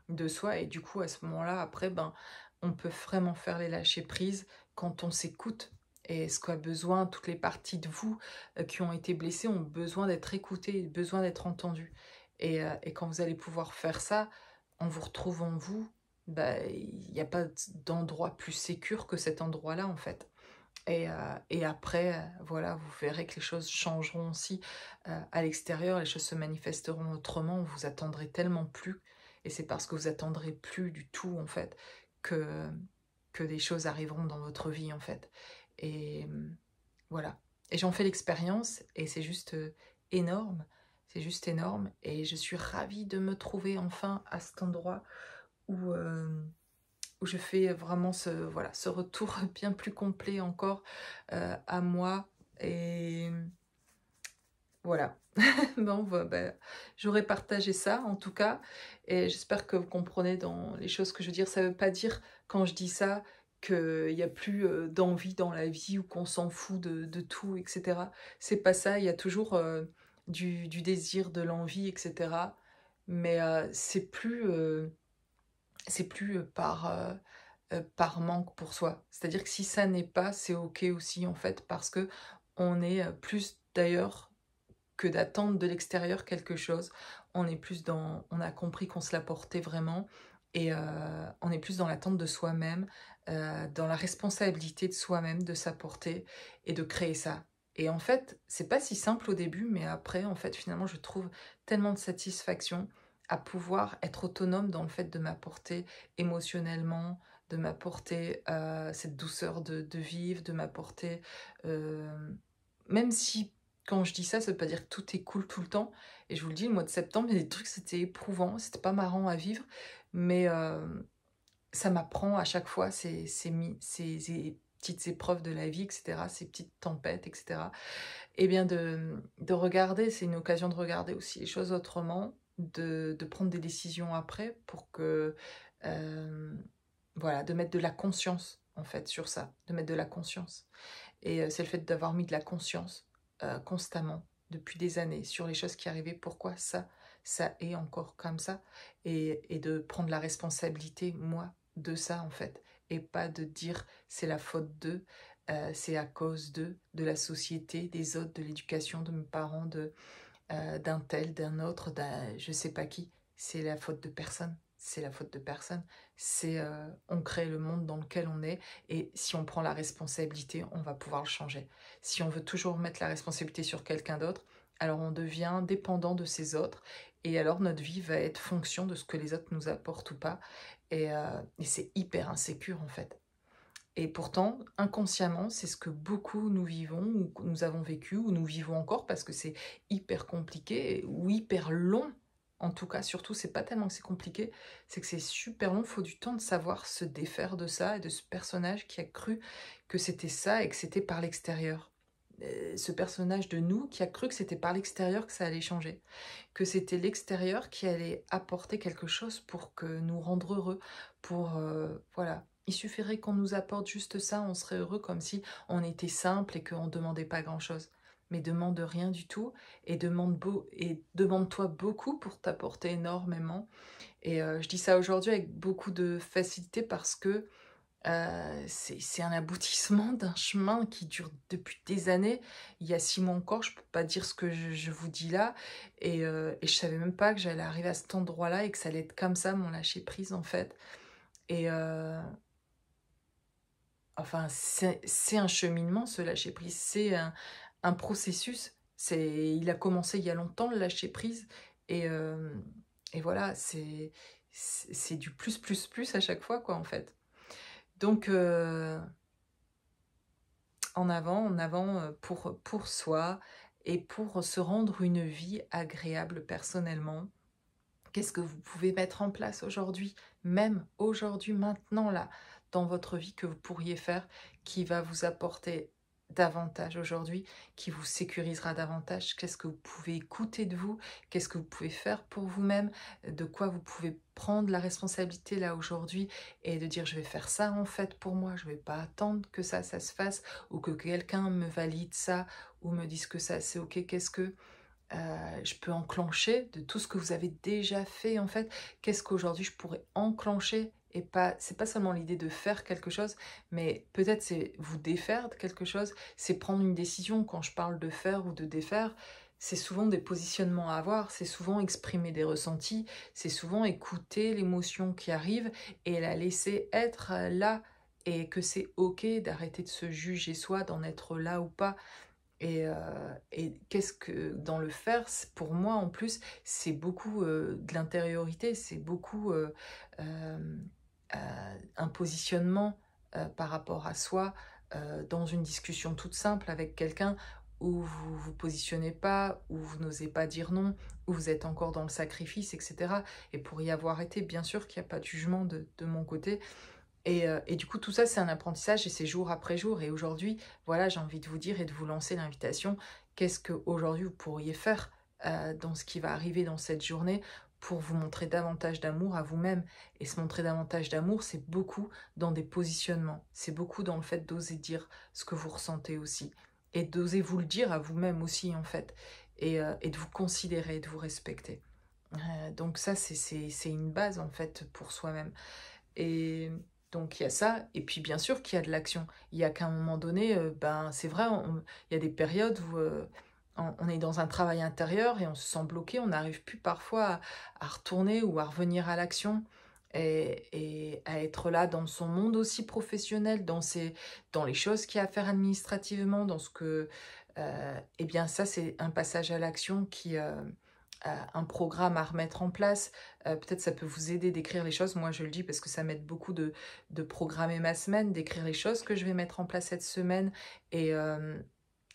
de soi et du coup à ce moment-là après ben on peut vraiment faire les lâcher prise quand on s'écoute et ce qu'a besoin toutes les parties de vous, qui ont été blessées ont besoin d'être écoutées, besoin d'être entendues. Et quand vous allez pouvoir faire ça, en vous retrouvant vous, bah, il n'y a pas d'endroit plus sécure que cet endroit-là, en fait. Et après, voilà, vous verrez que les choses changeront aussi, à l'extérieur, les choses se manifesteront autrement, vous attendrez tellement plus et c'est parce que vous attendrez plus du tout, en fait, que des choses arriveront dans votre vie, en fait. Et voilà. Et j'en fais l'expérience et c'est juste, énorme. C'est juste énorme et je suis ravie de me trouver enfin à cet endroit où, où je fais vraiment voilà, ce retour bien plus complet encore, à moi et voilà. Bon, bah, j'aurais partagé ça en tout cas et j'espère que vous comprenez dans les choses que je veux dire. Ça veut pas dire quand je dis ça qu'il y a plus, d'envie dans la vie ou qu'on s'en fout de tout et cetera. C'est pas ça, il y a toujours, du désir, de l'envie et cetera. Mais, c'est plus, par manque pour soi. C'est-à-dire que si ça n'est pas, c'est OK aussi en fait parce que on est, plus d'ailleurs que d'attendre de l'extérieur quelque chose. On est plus dans on a compris qu'on se l'apportait vraiment et on est plus dans l'attente de soi-même, dans la responsabilité de soi-même, de s'apporter et de créer ça. Et en fait, c'est pas si simple au début, mais après, en fait, finalement, je trouve tellement de satisfaction à pouvoir être autonome dans le fait de m'apporter émotionnellement, de m'apporter, cette douceur de vivre, de m'apporter, même si quand je dis ça, ça veut pas dire que tout est cool tout le temps et je vous le dis, le mois de septembre, il y a des trucs, c'était éprouvant, c'était pas marrant à vivre, mais ça m'apprend à chaque fois ces petites épreuves de la vie et cetera, ces petites tempêtes et cetera et bien de regarder, c'est une occasion de regarder aussi les choses autrement, de prendre des décisions après pour que, voilà, de mettre de la conscience, en fait, sur ça, de mettre de la conscience et c'est le fait d'avoir mis de la conscience, constamment, depuis des années, sur les choses qui arrivaient, pourquoi ça est encore comme ça et de prendre la responsabilité, moi, de ça, en fait et pas de dire: «C'est la faute d'eux, c'est à cause de la société, des autres, de l'éducation, de mes parents, d'un tel, d'un autre, d'un je sais pas qui». C'est la faute de personne, c'est la faute de personne. C'est, on crée le monde dans lequel on est et si on prend la responsabilité, on va pouvoir le changer. Si on veut toujours mettre la responsabilité sur quelqu'un d'autre, alors on devient dépendant de ces autres et alors notre vie va être fonction de ce que les autres nous apportent ou pas et c'est hyper insécure en fait. Et pourtant, inconsciemment, c'est ce que beaucoup nous vivons ou que nous avons vécu ou nous vivons encore parce que c'est hyper compliqué ou hyper long. En tout cas, surtout, c'est pas tellement que c'est compliqué, c'est que c'est super long. Il faut du temps de savoir se défaire de ça et de ce personnage qui a cru que c'était ça et que c'était par l'extérieur. Ce personnage de nous qui a cru que c'était par l'extérieur que ça allait changer, que c'était l'extérieur qui allait apporter quelque chose pour que nous rendre heureux, pour voilà. Il suffirait qu'on nous apporte juste ça, on serait heureux comme si on était simple et qu'on ne demandait pas grand-chose. Mais demande rien du tout et demande-toi beaucoup pour t'apporter énormément. Et je dis ça aujourd'hui avec beaucoup de facilité parce que c'est un aboutissement d'un chemin qui dure depuis des années. Il y a 6 mois encore, je peux pas dire ce que je vous dis là et je savais même pas que j'allais arriver à cet endroit-là et que ça allait être comme ça, mon lâcher prise, en fait. Et enfin, c'est un cheminement, ce lâcher prise, c'est un processus. Il a commencé il y a longtemps, le lâcher prise et et voilà, c'est du plus, plus, plus à chaque fois, quoi, en fait. Donc en avant, pour soi et pour se rendre une vie agréable personnellement. Qu'est-ce que vous pouvez mettre en place aujourd'hui, même aujourd'hui, maintenant, là, dans votre vie, que vous pourriez faire, qui va vous apporter davantage aujourd'hui, qui vous sécurisera davantage? Qu'est-ce que vous pouvez écouter de vous? Qu'est-ce que vous pouvez faire pour vous-même? De quoi vous pouvez prendre la responsabilité là aujourd'hui et de dire je vais faire ça en fait pour moi, je vais pas attendre que ça se fasse ou que quelqu'un me valide ça ou me dise que ça c'est ok, qu'est-ce que je peux enclencher de tout ce que vous avez déjà fait en fait. Qu'est-ce qu'aujourd'hui je pourrais enclencher et pas, c'est pas seulement l'idée de faire quelque chose, mais peut-être c'est vous défaire de quelque chose, c'est prendre une décision. Quand je parle de faire ou de défaire, c'est souvent des positionnements à avoir, c'est souvent exprimer des ressentis, c'est souvent écouter l'émotion qui arrive et la laisser être là et que c'est ok d'arrêter de se juger soi, d'en être là ou pas. Et qu'est-ce que dans le faire, pour moi en plus, c'est beaucoup de l'intériorité, c'est beaucoup euh, un positionnement par rapport à soi dans une discussion toute simple avec quelqu'un où vous vous positionnez pas, où vous n'osez pas dire non, où vous êtes encore dans le sacrifice, etc. Et pour y avoir été, bien sûr qu'il n'y a pas de jugement de mon côté, et du coup, tout ça, c'est un apprentissage et c'est jour après jour. Et aujourd'hui, voilà, j'ai envie de vous dire et de vous lancer l'invitation. Qu'est-ce qu'aujourd'hui vous pourriez faire dans ce qui va arriver dans cette journée pour vous montrer davantage d'amour à vous-même? Et se montrer davantage d'amour, c'est beaucoup dans des positionnements. C'est beaucoup dans le fait d'oser dire ce que vous ressentez aussi. Et d'oser vous le dire à vous-même aussi, en fait. Et de vous considérer, de vous respecter. Donc ça, c'est une base, en fait, pour soi-même. Et donc il y a ça, et puis bien sûr qu'il y a de l'action. Il y a qu'à un moment donné, ben c'est vrai, il y a des périodes où on est dans un travail intérieur et on se sent bloqué, on n'arrive plus parfois à retourner ou à revenir à l'action et à être là dans son monde aussi professionnel, dans les choses qu'il y a à faire administrativement, dans ce que... eh bien ça c'est un passage à l'action qui... un programme à remettre en place. Peut-être ça peut vous aider d'écrire les choses. Moi, je le dis parce que ça m'aide beaucoup de programmer ma semaine, d'écrire les choses que je vais mettre en place cette semaine. Et,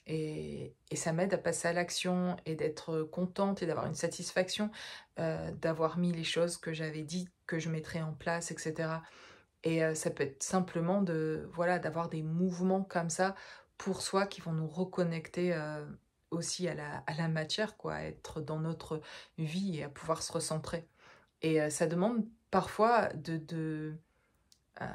et ça m'aide à passer à l'action et d'être contente et d'avoir une satisfaction d'avoir mis les choses que j'avais dit que je mettrais en place, etc. Et ça peut être simplement voilà, d'avoir des mouvements comme ça pour soi qui vont nous reconnecter aussi à la matière, quoi, à être dans notre vie et à pouvoir se recentrer. Et ça demande parfois euh,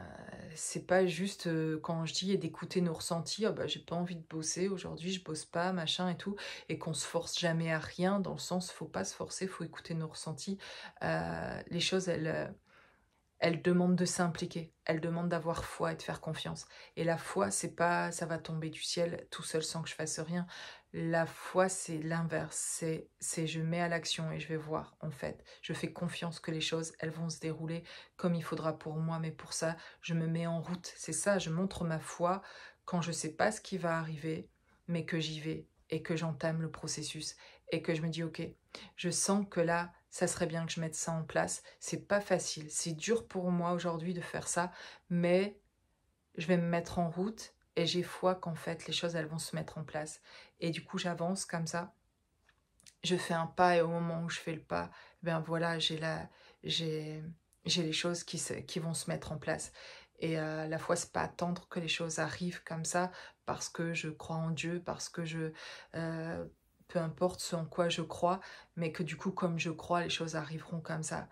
c'est pas juste quand je dis d'écouter nos ressentis, ah bah, j'ai pas envie de bosser aujourd'hui, je bosse pas, machin et tout, et qu'on se force jamais à rien, dans le sens, faut pas se forcer, faut écouter nos ressentis. Les choses, elles demandent de s'impliquer, elles demandent d'avoir foi et de faire confiance. Et la foi, c'est pas ça va tomber du ciel tout seul sans que je fasse rien. La foi, c'est l'inverse, c'est je mets à l'action et je vais voir en fait. Je fais confiance que les choses, elles vont se dérouler comme il faudra pour moi, mais pour ça, je me mets en route. C'est ça, je montre ma foi quand je sais pas ce qui va arriver, mais que j'y vais et que j'entame le processus et que je me dis OK, je sens que là, ça serait bien que je mette ça en place. C'est pas facile, c'est dur pour moi aujourd'hui de faire ça, mais je vais me mettre en route et j'ai foi qu'en fait les choses elles vont se mettre en place. Et du coup j'avance comme ça, je fais un pas et au moment où je fais le pas, ben voilà, j'ai j'ai les choses qui vont se mettre en place. Et la foi, c'est pas attendre que les choses arrivent comme ça parce que je crois en Dieu, parce que euh, peu importe ce en quoi je crois, mais que du coup, comme je crois, les choses arriveront comme ça.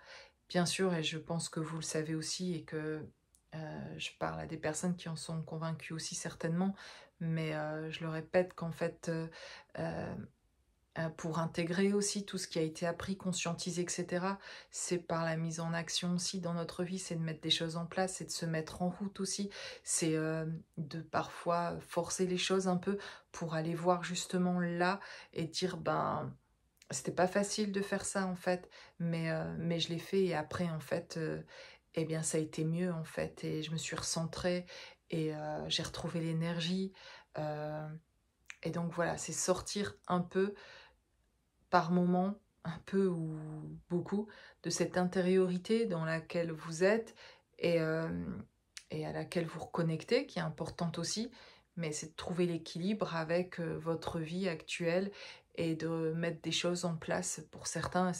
Bien sûr, et je pense que vous le savez aussi et que Je parle à des personnes qui en sont convaincues aussi certainement, mais je le répète qu'en fait, euh, pour intégrer aussi tout ce qui a été appris, conscientiser, etc., c'est par la mise en action aussi dans notre vie, c'est de mettre des choses en place, c'est de se mettre en route aussi, c'est de parfois forcer les choses un peu pour aller voir justement là et dire, ben, c'était pas facile de faire ça en fait, mais je l'ai fait et après en fait, eh bien ça a été mieux en fait et je me suis recentrée et j'ai retrouvé l'énergie. euh, et donc voilà, c'est sortir un peu par moment, un peu ou beaucoup, de cette intériorité dans laquelle vous êtes et, euh, et à laquelle vous reconnectez, qui est importante aussi, mais c'est de trouver l'équilibre avec votre vie actuelle et de mettre des choses en place pour certains.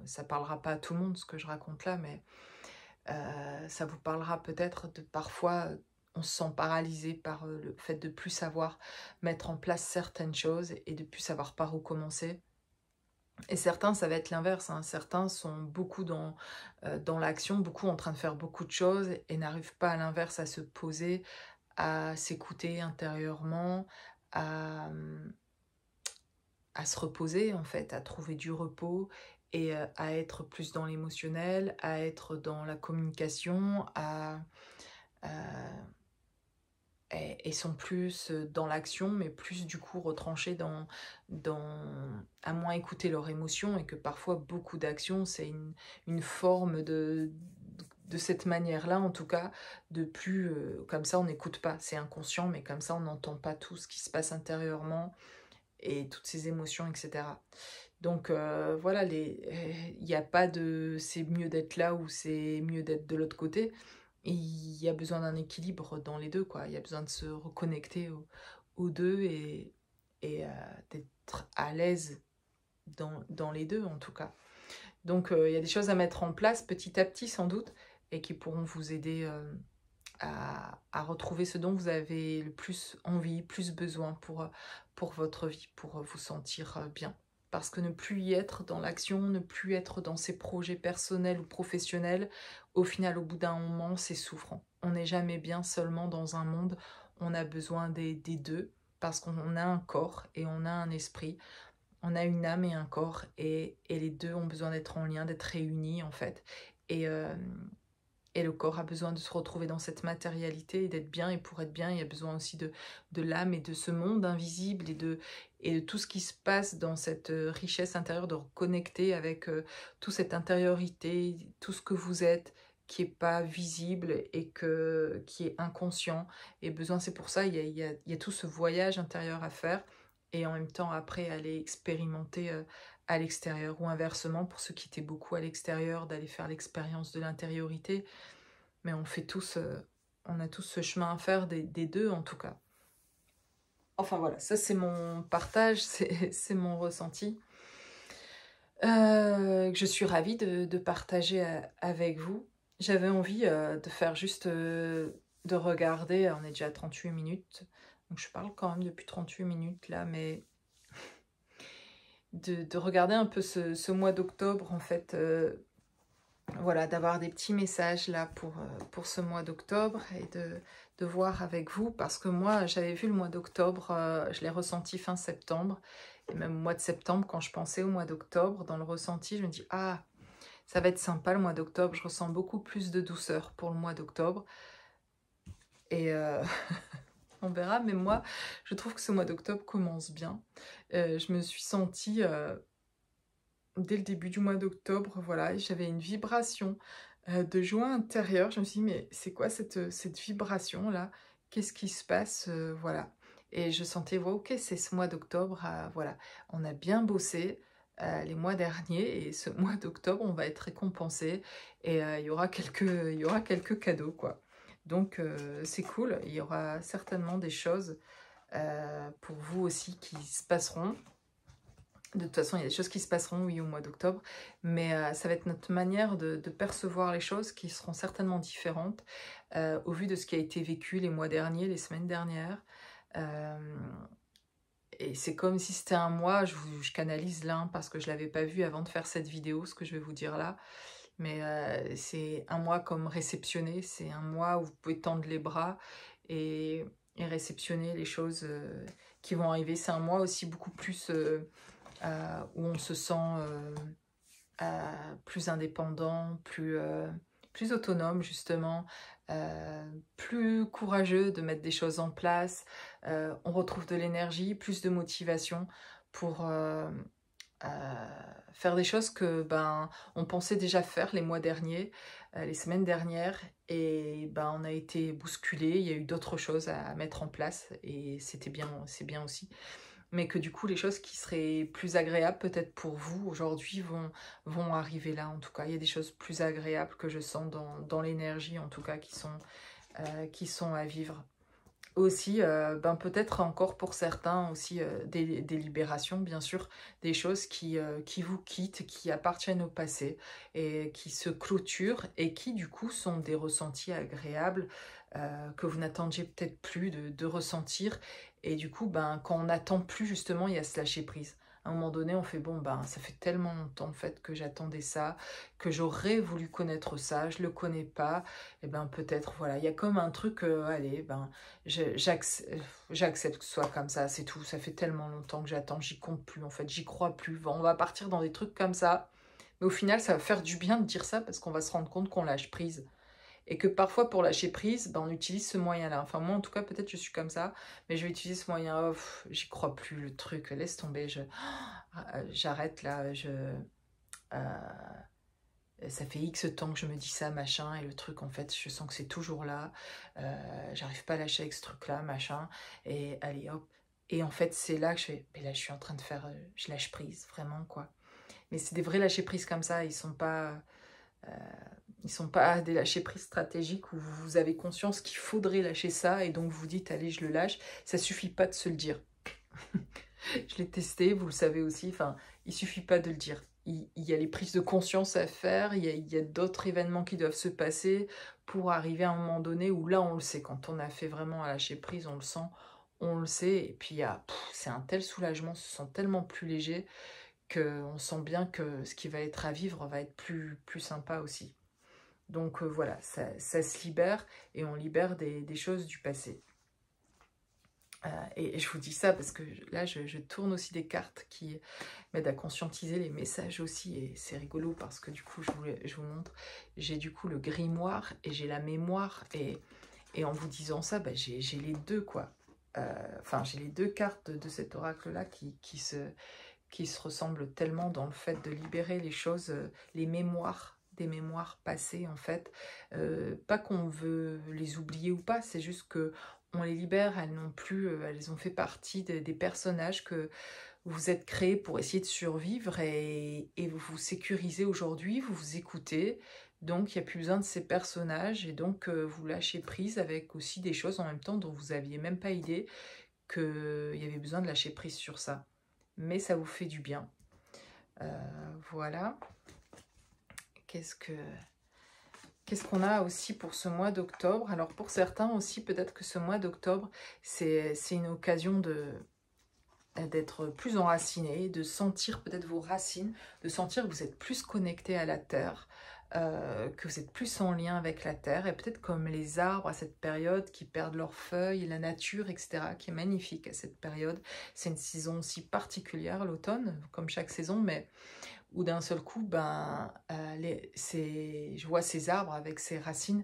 Ça parlera pas à tout le monde ce que je raconte là, mais ça vous parlera peut-être de parfois on se sent paralysé par le fait de plus savoir mettre en place certaines choses et de plus savoir par où commencer. Et certains, ça va être l'inverse, hein. Certains sont beaucoup dans l'action, beaucoup en train de faire beaucoup de choses et n'arrivent pas à l'inverse à se poser, à s'écouter intérieurement, à, à se reposer en fait, à trouver du repos et à être plus dans l'émotionnel, à être dans la communication, et sont plus dans l'action, mais plus du coup retranchés à moins écouter leurs émotions, et que parfois beaucoup d'actions, c'est une forme de cette manière-là, en tout cas, de plus, comme ça on n'écoute pas, c'est inconscient, mais comme ça on n'entend pas tout ce qui se passe intérieurement, et toutes ces émotions, etc. Donc voilà, il n'y a pas de c'est mieux d'être là ou c'est mieux d'être de l'autre côté. Et il y a besoin d'un équilibre dans les deux, quoi. Il y a besoin de se reconnecter aux deux et d'être à l'aise dans les deux, en tout cas. Donc il y a des choses à mettre en place petit à petit, sans doute, et qui pourront vous aider à retrouver ce dont vous avez le plus envie, plus besoin pour votre vie, pour vous sentir bien. Parce que ne plus y être dans l'action, ne plus être dans ses projets personnels ou professionnels, au final, au bout d'un moment, c'est souffrant. On n'est jamais bien seulement dans un monde, on a besoin des deux, parce qu'on a un corps et on a un esprit, on a une âme et un corps, et les deux ont besoin d'être en lien, d'être réunis en fait. Et, euh, et le corps a besoin de se retrouver dans cette matérialité et d'être bien. Et pour être bien, il y a besoin aussi de l'âme et de ce monde invisible et de tout ce qui se passe dans cette richesse intérieure, de reconnecter avec toute cette intériorité, tout ce que vous êtes, qui n'est pas visible et qui est inconscient. Et besoin, c'est pour ça, il y a tout ce voyage intérieur à faire. Et en même temps, après, aller expérimenter à l'extérieur. Ou inversement, pour ceux qui étaient beaucoup à l'extérieur, d'aller faire l'expérience de l'intériorité. Mais on a tous ce chemin à faire des deux en tout cas. Enfin voilà, ça c'est mon partage, c'est mon ressenti. Je suis ravie de partager avec vous. J'avais envie de faire juste de regarder, on est déjà à 38 minutes, donc je parle quand même depuis 38 minutes là, mais de regarder un peu ce mois d'octobre en fait. Voilà, d'avoir des petits messages là pour ce mois d'octobre et de voir avec vous, parce que moi j'avais vu le mois d'octobre, je l'ai ressenti fin septembre, et même au mois de septembre, quand je pensais au mois d'octobre, dans le ressenti, je me dis ah, ça va être sympa le mois d'octobre, je ressens beaucoup plus de douceur pour le mois d'octobre, et on verra, mais moi je trouve que ce mois d'octobre commence bien. Je me suis sentie dès le début du mois d'octobre, voilà, j'avais une vibration de joie intérieure. Je me suis dit, mais c'est quoi cette vibration-là? Qu'est-ce qui se passe? Voilà. Et je sentais, ouais, ok, c'est ce mois d'octobre, voilà. On a bien bossé les mois derniers, et ce mois d'octobre, on va être récompensé, et il y aura quelques cadeaux, quoi. Donc, c'est cool. Il y aura certainement des choses pour vous aussi qui se passeront. De toute façon, il y a des choses qui se passeront, oui, au mois d'octobre, mais ça va être notre manière de percevoir les choses qui seront certainement différentes au vu de ce qui a été vécu les mois derniers, les semaines dernières. Euh, et c'est comme si c'était un mois, je canalise là, parce que je ne l'avais pas vu avant de faire cette vidéo, ce que je vais vous dire là. Mais c'est un mois comme réceptionner, c'est un mois où vous pouvez tendre les bras et, et réceptionner les choses qui vont arriver. C'est un mois aussi beaucoup plus où on se sent plus indépendant, plus autonome justement, plus courageux de mettre des choses en place. On retrouve de l'énergie, plus de motivation pour faire des choses que on pensait déjà faire les mois derniers, les semaines dernières, et on a été bousculé. Il y a eu d'autres choses à mettre en place et c'était bien, c'est bien aussi. Mais que du coup, les choses qui seraient plus agréables peut-être pour vous aujourd'hui vont arriver là. En tout cas, il y a des choses plus agréables que je sens dans l'énergie, en tout cas, qui sont à vivre. Aussi, peut-être encore pour certains aussi des libérations, bien sûr, des choses qui vous quittent, qui appartiennent au passé et qui se clôturent et qui du coup sont des ressentis agréables que vous n'attendiez peut-être plus de ressentir. Et du coup, quand on n'attend plus justement, il y a ce lâcher prise. À un moment donné, on fait bon, ça fait tellement longtemps en fait que j'attendais ça, que j'aurais voulu connaître ça, je le connais pas. Et peut-être voilà, il y a comme un truc, allez, j'accepte que ce soit comme ça, c'est tout. Ça fait tellement longtemps que j'attends, j'y compte plus en fait, j'y crois plus. Bon, on va partir dans des trucs comme ça, mais au final, ça va faire du bien de dire ça parce qu'on va se rendre compte qu'on lâche prise. Et que parfois, pour lâcher prise, on utilise ce moyen-là. Enfin, moi, en tout cas, peut-être je suis comme ça, mais je vais utiliser ce moyen. Oh, j'y crois plus, le truc, laisse tomber, j'arrête là, ça fait X temps que je me dis ça, machin, et le truc, en fait, je sens que c'est toujours là. J'arrive pas à lâcher avec ce truc-là, machin. Et allez, hop. Et en fait, c'est là que je fais, mais là, je suis en train de faire, je lâche prise, vraiment, quoi. Mais c'est des vrais lâcher prise comme ça, euh, ils sont pas des lâcher prise stratégiques où vous avez conscience qu'il faudrait lâcher ça, et donc vous dites, allez, je le lâche. Ça suffit pas de se le dire. Je l'ai testé, vous le savez aussi, enfin, il suffit pas de le dire. Il y a les prises de conscience à faire, il y a d'autres événements qui doivent se passer pour arriver à un moment donné où là, on le sait. Quand on a fait vraiment à lâcher prise, on le sent, on le sait. Et puis, c'est un tel soulagement, on se sent tellement plus léger qu'on sent bien que ce qui va être à vivre va être plus sympa aussi. Donc voilà, ça se libère et on libère des choses du passé. Et je vous dis ça parce que là, je tourne aussi des cartes qui m'aident à conscientiser les messages aussi. Et c'est rigolo parce que du coup, je vous montre, j'ai du coup le grimoire et j'ai la mémoire. Et en vous disant ça, j'ai les deux, quoi. Enfin, j'ai les deux cartes de cet oracle-là qui se ressemblent tellement dans le fait de libérer les choses, les mémoires, des mémoires passées, en fait. Pas qu'on veut les oublier ou pas, c'est juste que on les libère, elles n'ont plus, elles ont fait partie des personnages que vous êtes créés pour essayer de survivre et vous vous sécurisez aujourd'hui, vous vous écoutez, donc il n'y a plus besoin de ces personnages et donc vous lâchez prise avec aussi des choses en même temps dont vous n'aviez même pas idée qu'il y avait besoin de lâcher prise sur ça. Mais ça vous fait du bien. Voilà. Qu'est-ce qu'on a aussi pour ce mois d'octobre? Alors pour certains aussi, peut-être que ce mois d'octobre, c'est une occasion d'être plus enraciné, de sentir peut-être vos racines, de sentir que vous êtes plus connecté à la terre, que vous êtes plus en lien avec la terre, et peut-être comme les arbres à cette période qui perdent leurs feuilles, la nature, etc., qui est magnifique à cette période. C'est une saison aussi particulière, l'automne, comme chaque saison, mais où d'un seul coup, je vois ces arbres avec ces racines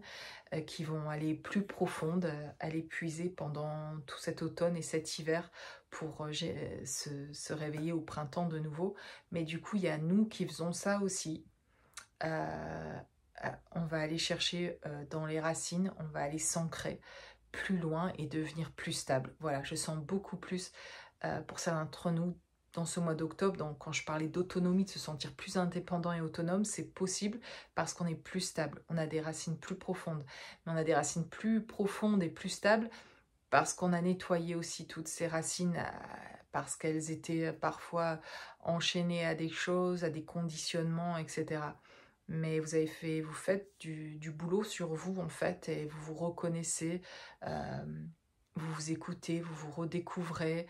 qui vont aller plus profondes, aller puiser pendant tout cet automne et cet hiver pour se réveiller au printemps de nouveau. Mais du coup, il y a nous qui faisons ça aussi. On va aller chercher dans les racines, on va aller s'ancrer plus loin et devenir plus stable. Voilà, je sens beaucoup plus pour certains d'entre nous dans ce mois d'octobre. Donc quand je parlais d'autonomie, de se sentir plus indépendant et autonome, c'est possible parce qu'on est plus stable. On a des racines plus profondes. Mais on a des racines plus profondes et plus stables parce qu'on a nettoyé aussi toutes ces racines, parce qu'elles étaient parfois enchaînées à des choses, à des conditionnements, etc. Mais vous faites du boulot sur vous en fait, et vous vous reconnaissez, vous vous écoutez, vous vous redécouvrez,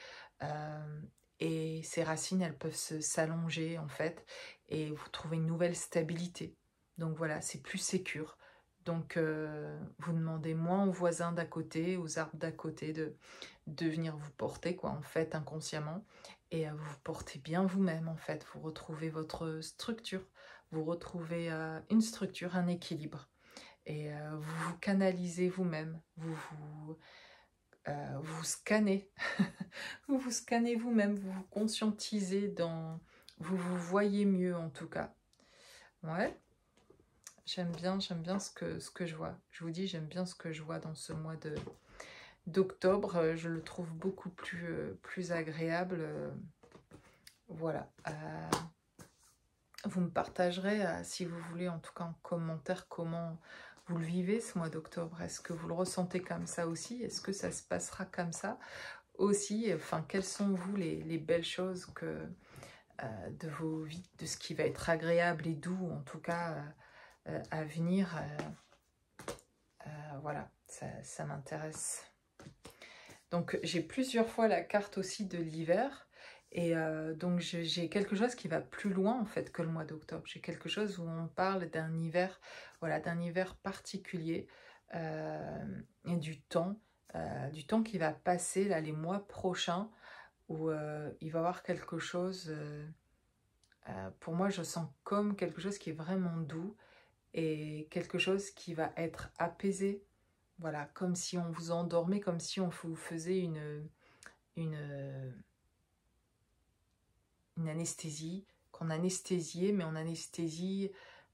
et ces racines, elles peuvent s'allonger en fait, et vous trouvez une nouvelle stabilité. Donc voilà, c'est plus sécure. Donc vous demandez moins aux voisins d'à côté, aux arbres d'à côté de venir vous porter, quoi, en fait, inconsciemment. Et vous vous portez bien vous-même, en fait. Vous retrouvez votre structure. Vous retrouvez une structure, un équilibre. Et vous vous canalisez vous-même. Vous scannez. Vous vous scannez vous-même. Vous vous conscientisez dans... Vous vous voyez mieux, en tout cas. Ouais. J'aime bien ce que je vois. Je vous dis, j'aime bien ce que je vois dans ce mois d'octobre. Je le trouve beaucoup plus agréable. Voilà. Vous me partagerez, si vous voulez, en tout cas en commentaire, comment vous le vivez ce mois d'octobre. Est-ce que vous le ressentez comme ça aussi? Est-ce que ça se passera comme ça aussi? Enfin, quelles sont, vous, les belles choses de vos vies, de ce qui va être agréable et doux, en tout cas, à venir voilà, ça m'intéresse. Donc, j'ai plusieurs fois la carte aussi de l'hiver. Et donc, j'ai quelque chose qui va plus loin, en fait, que le mois d'octobre. J'ai quelque chose où on parle d'un hiver, voilà, d'un hiver particulier et du temps qui va passer, là, les mois prochains, où il va y avoir quelque chose, pour moi, je sens comme quelque chose qui est vraiment doux et quelque chose qui va être apaisé. Voilà, comme si on vous endormait, comme si on vous faisait une, une anesthésie, qu'on anesthésiait, mais on anesthésie,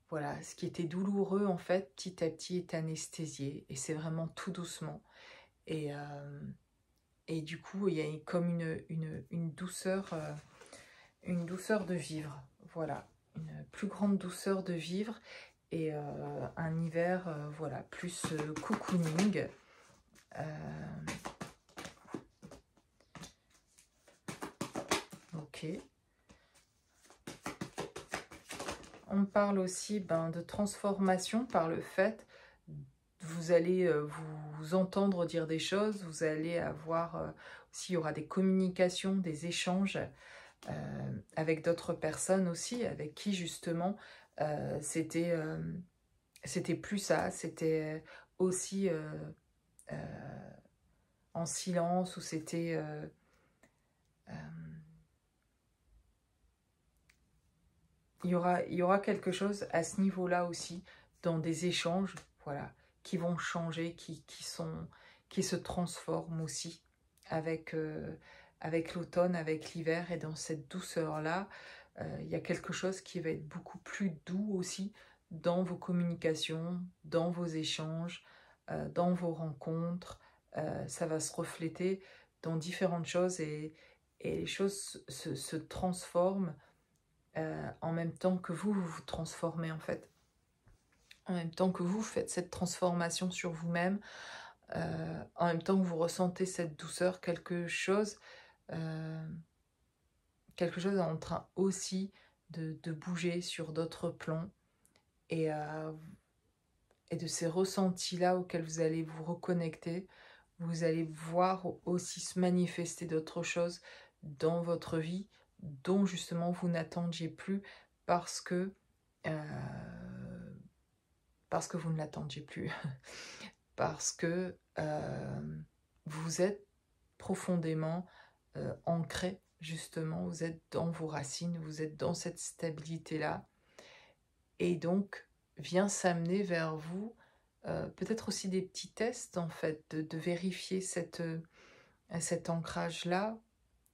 voilà, ce qui était douloureux, en fait, petit à petit est anesthésié, et c'est vraiment tout doucement. Et du coup, il y a comme une douceur de vivre, voilà, une plus grande douceur de vivre, et un hiver, voilà, plus cocooning. Ok. On parle aussi de transformation par le fait, vous allez vous entendre dire des choses, vous allez avoir, aussi il y aura des communications, des échanges avec d'autres personnes aussi, avec qui justement c'était plus ça, c'était aussi en silence, ou c'était... il y aura quelque chose à ce niveau-là aussi, dans des échanges, voilà, qui vont changer, qui se transforment aussi avec, avec l'automne, avec l'hiver, et dans cette douceur-là, il y a quelque chose qui va être beaucoup plus doux aussi dans vos communications, dans vos échanges, dans vos rencontres. Ça va se refléter dans différentes choses, et les choses se transforment en même temps que vous vous transformez, en fait. En même temps que vous faites cette transformation sur vous-même, en même temps que vous ressentez cette douceur, quelque chose est en train aussi de bouger sur d'autres plans, et, et de ces ressentis-là auxquels vous allez vous reconnecter, vous allez voir aussi se manifester d'autres choses dans votre vie, dont justement vous n'attendiez plus, parce que vous ne l'attendiez plus, parce que vous êtes profondément ancré, justement, vous êtes dans vos racines, vous êtes dans cette stabilité-là, et donc vient s'amener vers vous peut-être aussi des petits tests, en fait, de vérifier cet ancrage-là,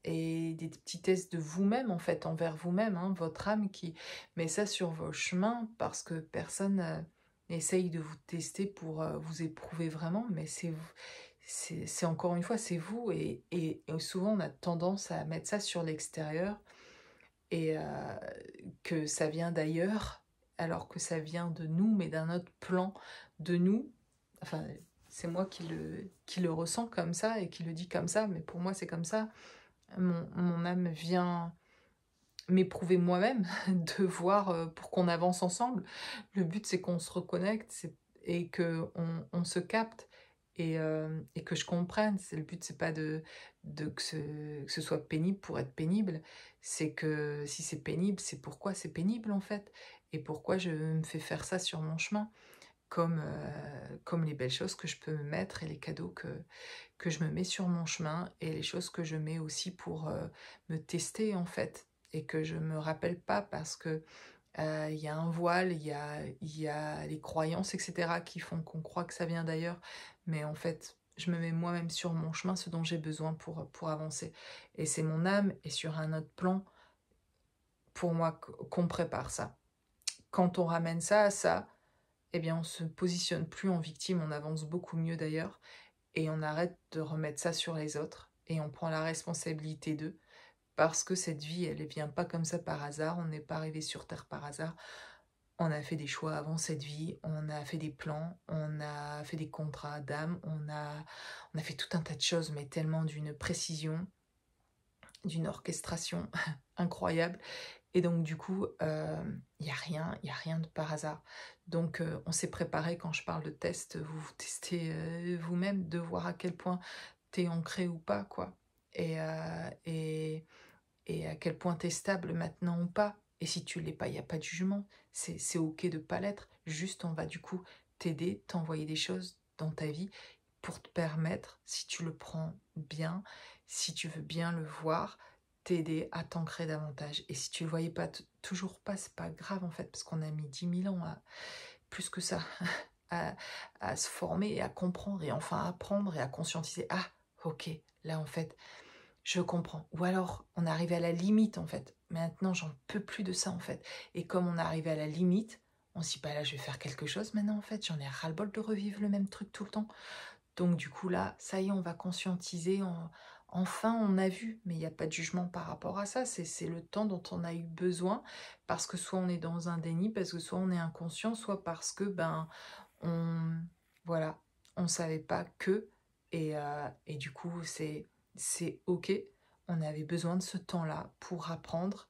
et des petits tests de vous-même, en fait, envers vous-même, hein, votre âme qui met ça sur vos chemins, parce que personne n'essaye de vous tester pour vous éprouver vraiment, mais c'est encore une fois, c'est vous, et souvent on a tendance à mettre ça sur l'extérieur, et que ça vient d'ailleurs, alors que ça vient de nous, mais d'un autre plan de nous. Enfin, c'est moi qui le ressens comme ça, et qui le dit comme ça, mais pour moi c'est comme ça. Mon âme vient m'éprouver moi-même, de voir pour qu'on avance ensemble. Le but, c'est qu'on se reconnecte, et que on se capte, et que je comprenne. Le but, c'est pas que ce soit pénible pour être pénible, c'est que si c'est pénible, c'est pourquoi c'est pénible, en fait. et pourquoi je me fais faire ça sur mon chemin, comme les belles choses que je peux me mettre et les cadeaux que je me mets sur mon chemin et les choses que je mets aussi pour me tester en fait et que je me rappelle pas parce que il y a un voile, il y a les croyances, etc., qui font qu'on croit que ça vient d'ailleurs. Mais en fait, je me mets moi-même sur mon chemin, ce dont j'ai besoin pour avancer. Et c'est mon âme, et sur un autre plan, pour moi, qu'on prépare ça. Quand on ramène ça à ça, eh bien, on se positionne plus en victime, on avance beaucoup mieux d'ailleurs, et on arrête de remettre ça sur les autres, et on prend la responsabilité d'eux, parce que cette vie, elle ne vient pas comme ça par hasard, on n'est pas arrivé sur Terre par hasard. On a fait des choix avant cette vie, on a fait des plans, on a fait des contrats d'âme, on a fait tout un tas de choses, mais tellement d'une précision, d'une orchestration incroyable. Et donc du coup, y a rien de par hasard. Donc on s'est préparé, quand je parle de test, vous vous testez vous-même, de voir à quel point t'es ancré ou pas, quoi. Et, euh, et, et à quel point t'es stable maintenant ou pas. Et si tu l'es pas, il n'y a pas de jugement. C'est ok de pas l'être. Juste, on va du coup t'aider, t'envoyer des choses dans ta vie pour te permettre, si tu le prends bien, si tu veux bien le voir, t'aider à t'ancrer davantage. Et si tu le voyais pas toujours pas, c'est pas grave en fait, parce qu'on a mis 10 000 ans, plus que ça, à, à se former et à comprendre et enfin à apprendre et à conscientiser. Ah, ok, là en fait, je comprends. Ou alors, on est arrivé à la limite, en fait. Maintenant, j'en peux plus de ça, en fait. Et comme on est arrivé à la limite, on se dit, bah là, je vais faire quelque chose maintenant, en fait. J'en ai ras-le-bol de revivre le même truc tout le temps. Donc, du coup, là, ça y est, on va conscientiser. Enfin, on a vu, mais il n'y a pas de jugement par rapport à ça. C'est le temps dont on a eu besoin, parce que soit on est dans un déni, parce que soit on est inconscient, soit parce que, ben, on... Voilà, on savait pas que... et du coup, c'est ok. On avait besoin de ce temps-là pour apprendre,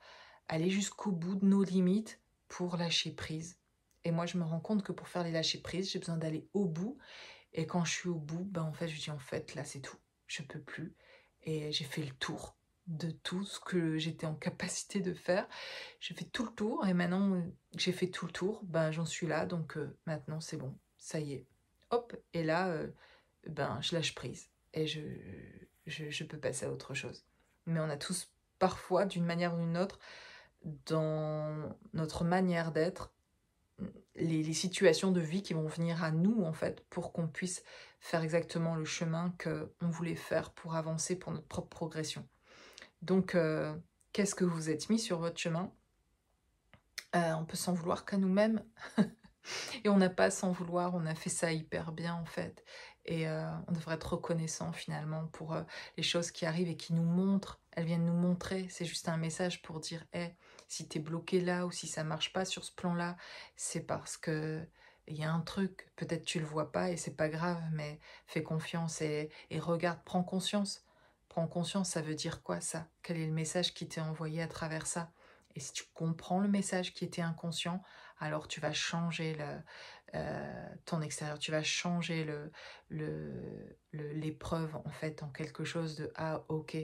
aller jusqu'au bout de nos limites pour lâcher prise. Et moi, je me rends compte que pour faire les lâcher prise, j'ai besoin d'aller au bout. Et quand je suis au bout, ben en fait, je dis en fait, là, c'est tout. Je peux plus. Et j'ai fait le tour de tout ce que j'étais en capacité de faire. J'ai fait tout le tour. Et maintenant que j'ai fait tout le tour, ben j'en suis là. Donc maintenant, c'est bon. Ça y est. Hop. Et là, ben je lâche prise. Et je peux passer à autre chose. Mais on a tous, parfois, d'une manière ou d'une autre, dans notre manière d'être, les situations de vie qui vont venir à nous, en fait, pour qu'on puisse faire exactement le chemin qu'on voulait faire pour avancer, pour notre propre progression. Donc, qu'est-ce que vous êtes mis sur votre chemin? On peut s'en vouloir qu'à nous-mêmes. Et on n'a pas à s'en vouloir, on a fait ça hyper bien, en fait. Et on devrait être reconnaissant, finalement, pour les choses qui arrivent et qui nous montrent. Elles viennent nous montrer. C'est juste un message pour dire, hey, si t'es bloqué là ou si ça marche pas sur ce plan-là, c'est parce que il y a un truc. Peut-être tu le vois pas et c'est pas grave, mais fais confiance et regarde, prends conscience. Prends conscience, ça veut dire quoi, ça? Quel est le message qui t'est envoyé à travers ça? Et si tu comprends le message qui était inconscient, alors tu vas changer ton extérieur, tu vas changer l'épreuve en fait en quelque chose de ah ok,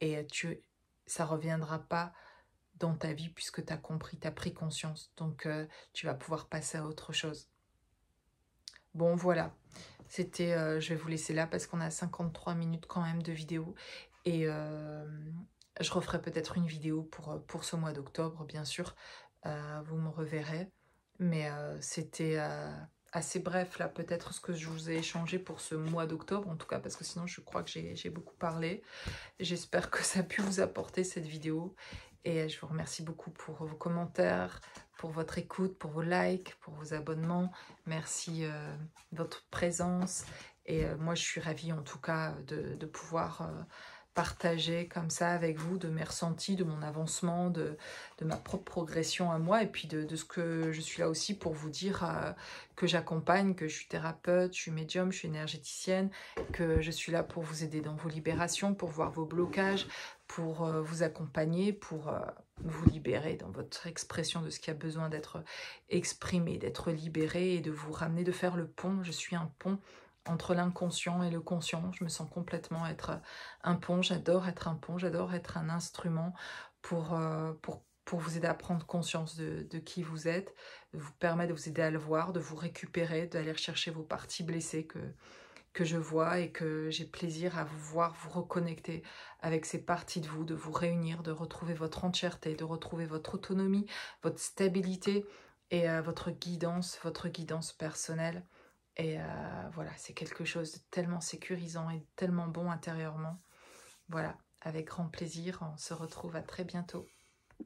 et ça reviendra pas dans ta vie puisque tu as compris, tu as pris conscience, donc tu vas pouvoir passer à autre chose. Bon voilà, c'était, je vais vous laisser là parce qu'on a 53 minutes quand même de vidéo et je referai peut-être une vidéo pour ce mois d'octobre bien sûr, vous me reverrez. Mais c'était assez bref, là, peut-être ce que je vous ai échangé pour ce mois d'octobre, en tout cas, parce que sinon, je crois que j'ai beaucoup parlé. J'espère que ça a pu vous apporter cette vidéo. Et je vous remercie beaucoup pour vos commentaires, pour votre écoute, pour vos likes, pour vos abonnements. Merci de votre présence. Et moi, je suis ravie, en tout cas, de pouvoir partager comme ça avec vous de mes ressentis, de mon avancement, de ma propre progression à moi et puis de ce que je suis là aussi pour vous dire que j'accompagne, que je suis thérapeute, je suis médium, je suis énergéticienne, que je suis là pour vous aider dans vos libérations, pour voir vos blocages, pour vous accompagner, pour vous libérer dans votre expression de ce qui a besoin d'être exprimé, d'être libéré et de vous ramener, de faire le pont. Je suis un pont entre l'inconscient et le conscient. Je me sens complètement être un pont. J'adore être un pont. J'adore être un instrument pour pour vous aider à prendre conscience de qui vous êtes, de vous permettre de vous aider à le voir, de vous récupérer, d'aller rechercher vos parties blessées que je vois et que j'ai plaisir à vous voir vous reconnecter avec ces parties de vous, de vous réunir, de retrouver votre entièreté, de retrouver votre autonomie, votre stabilité et votre guidance personnelle. Et voilà, c'est quelque chose de tellement sécurisant et tellement bon intérieurement. Voilà, avec grand plaisir, on se retrouve à très bientôt.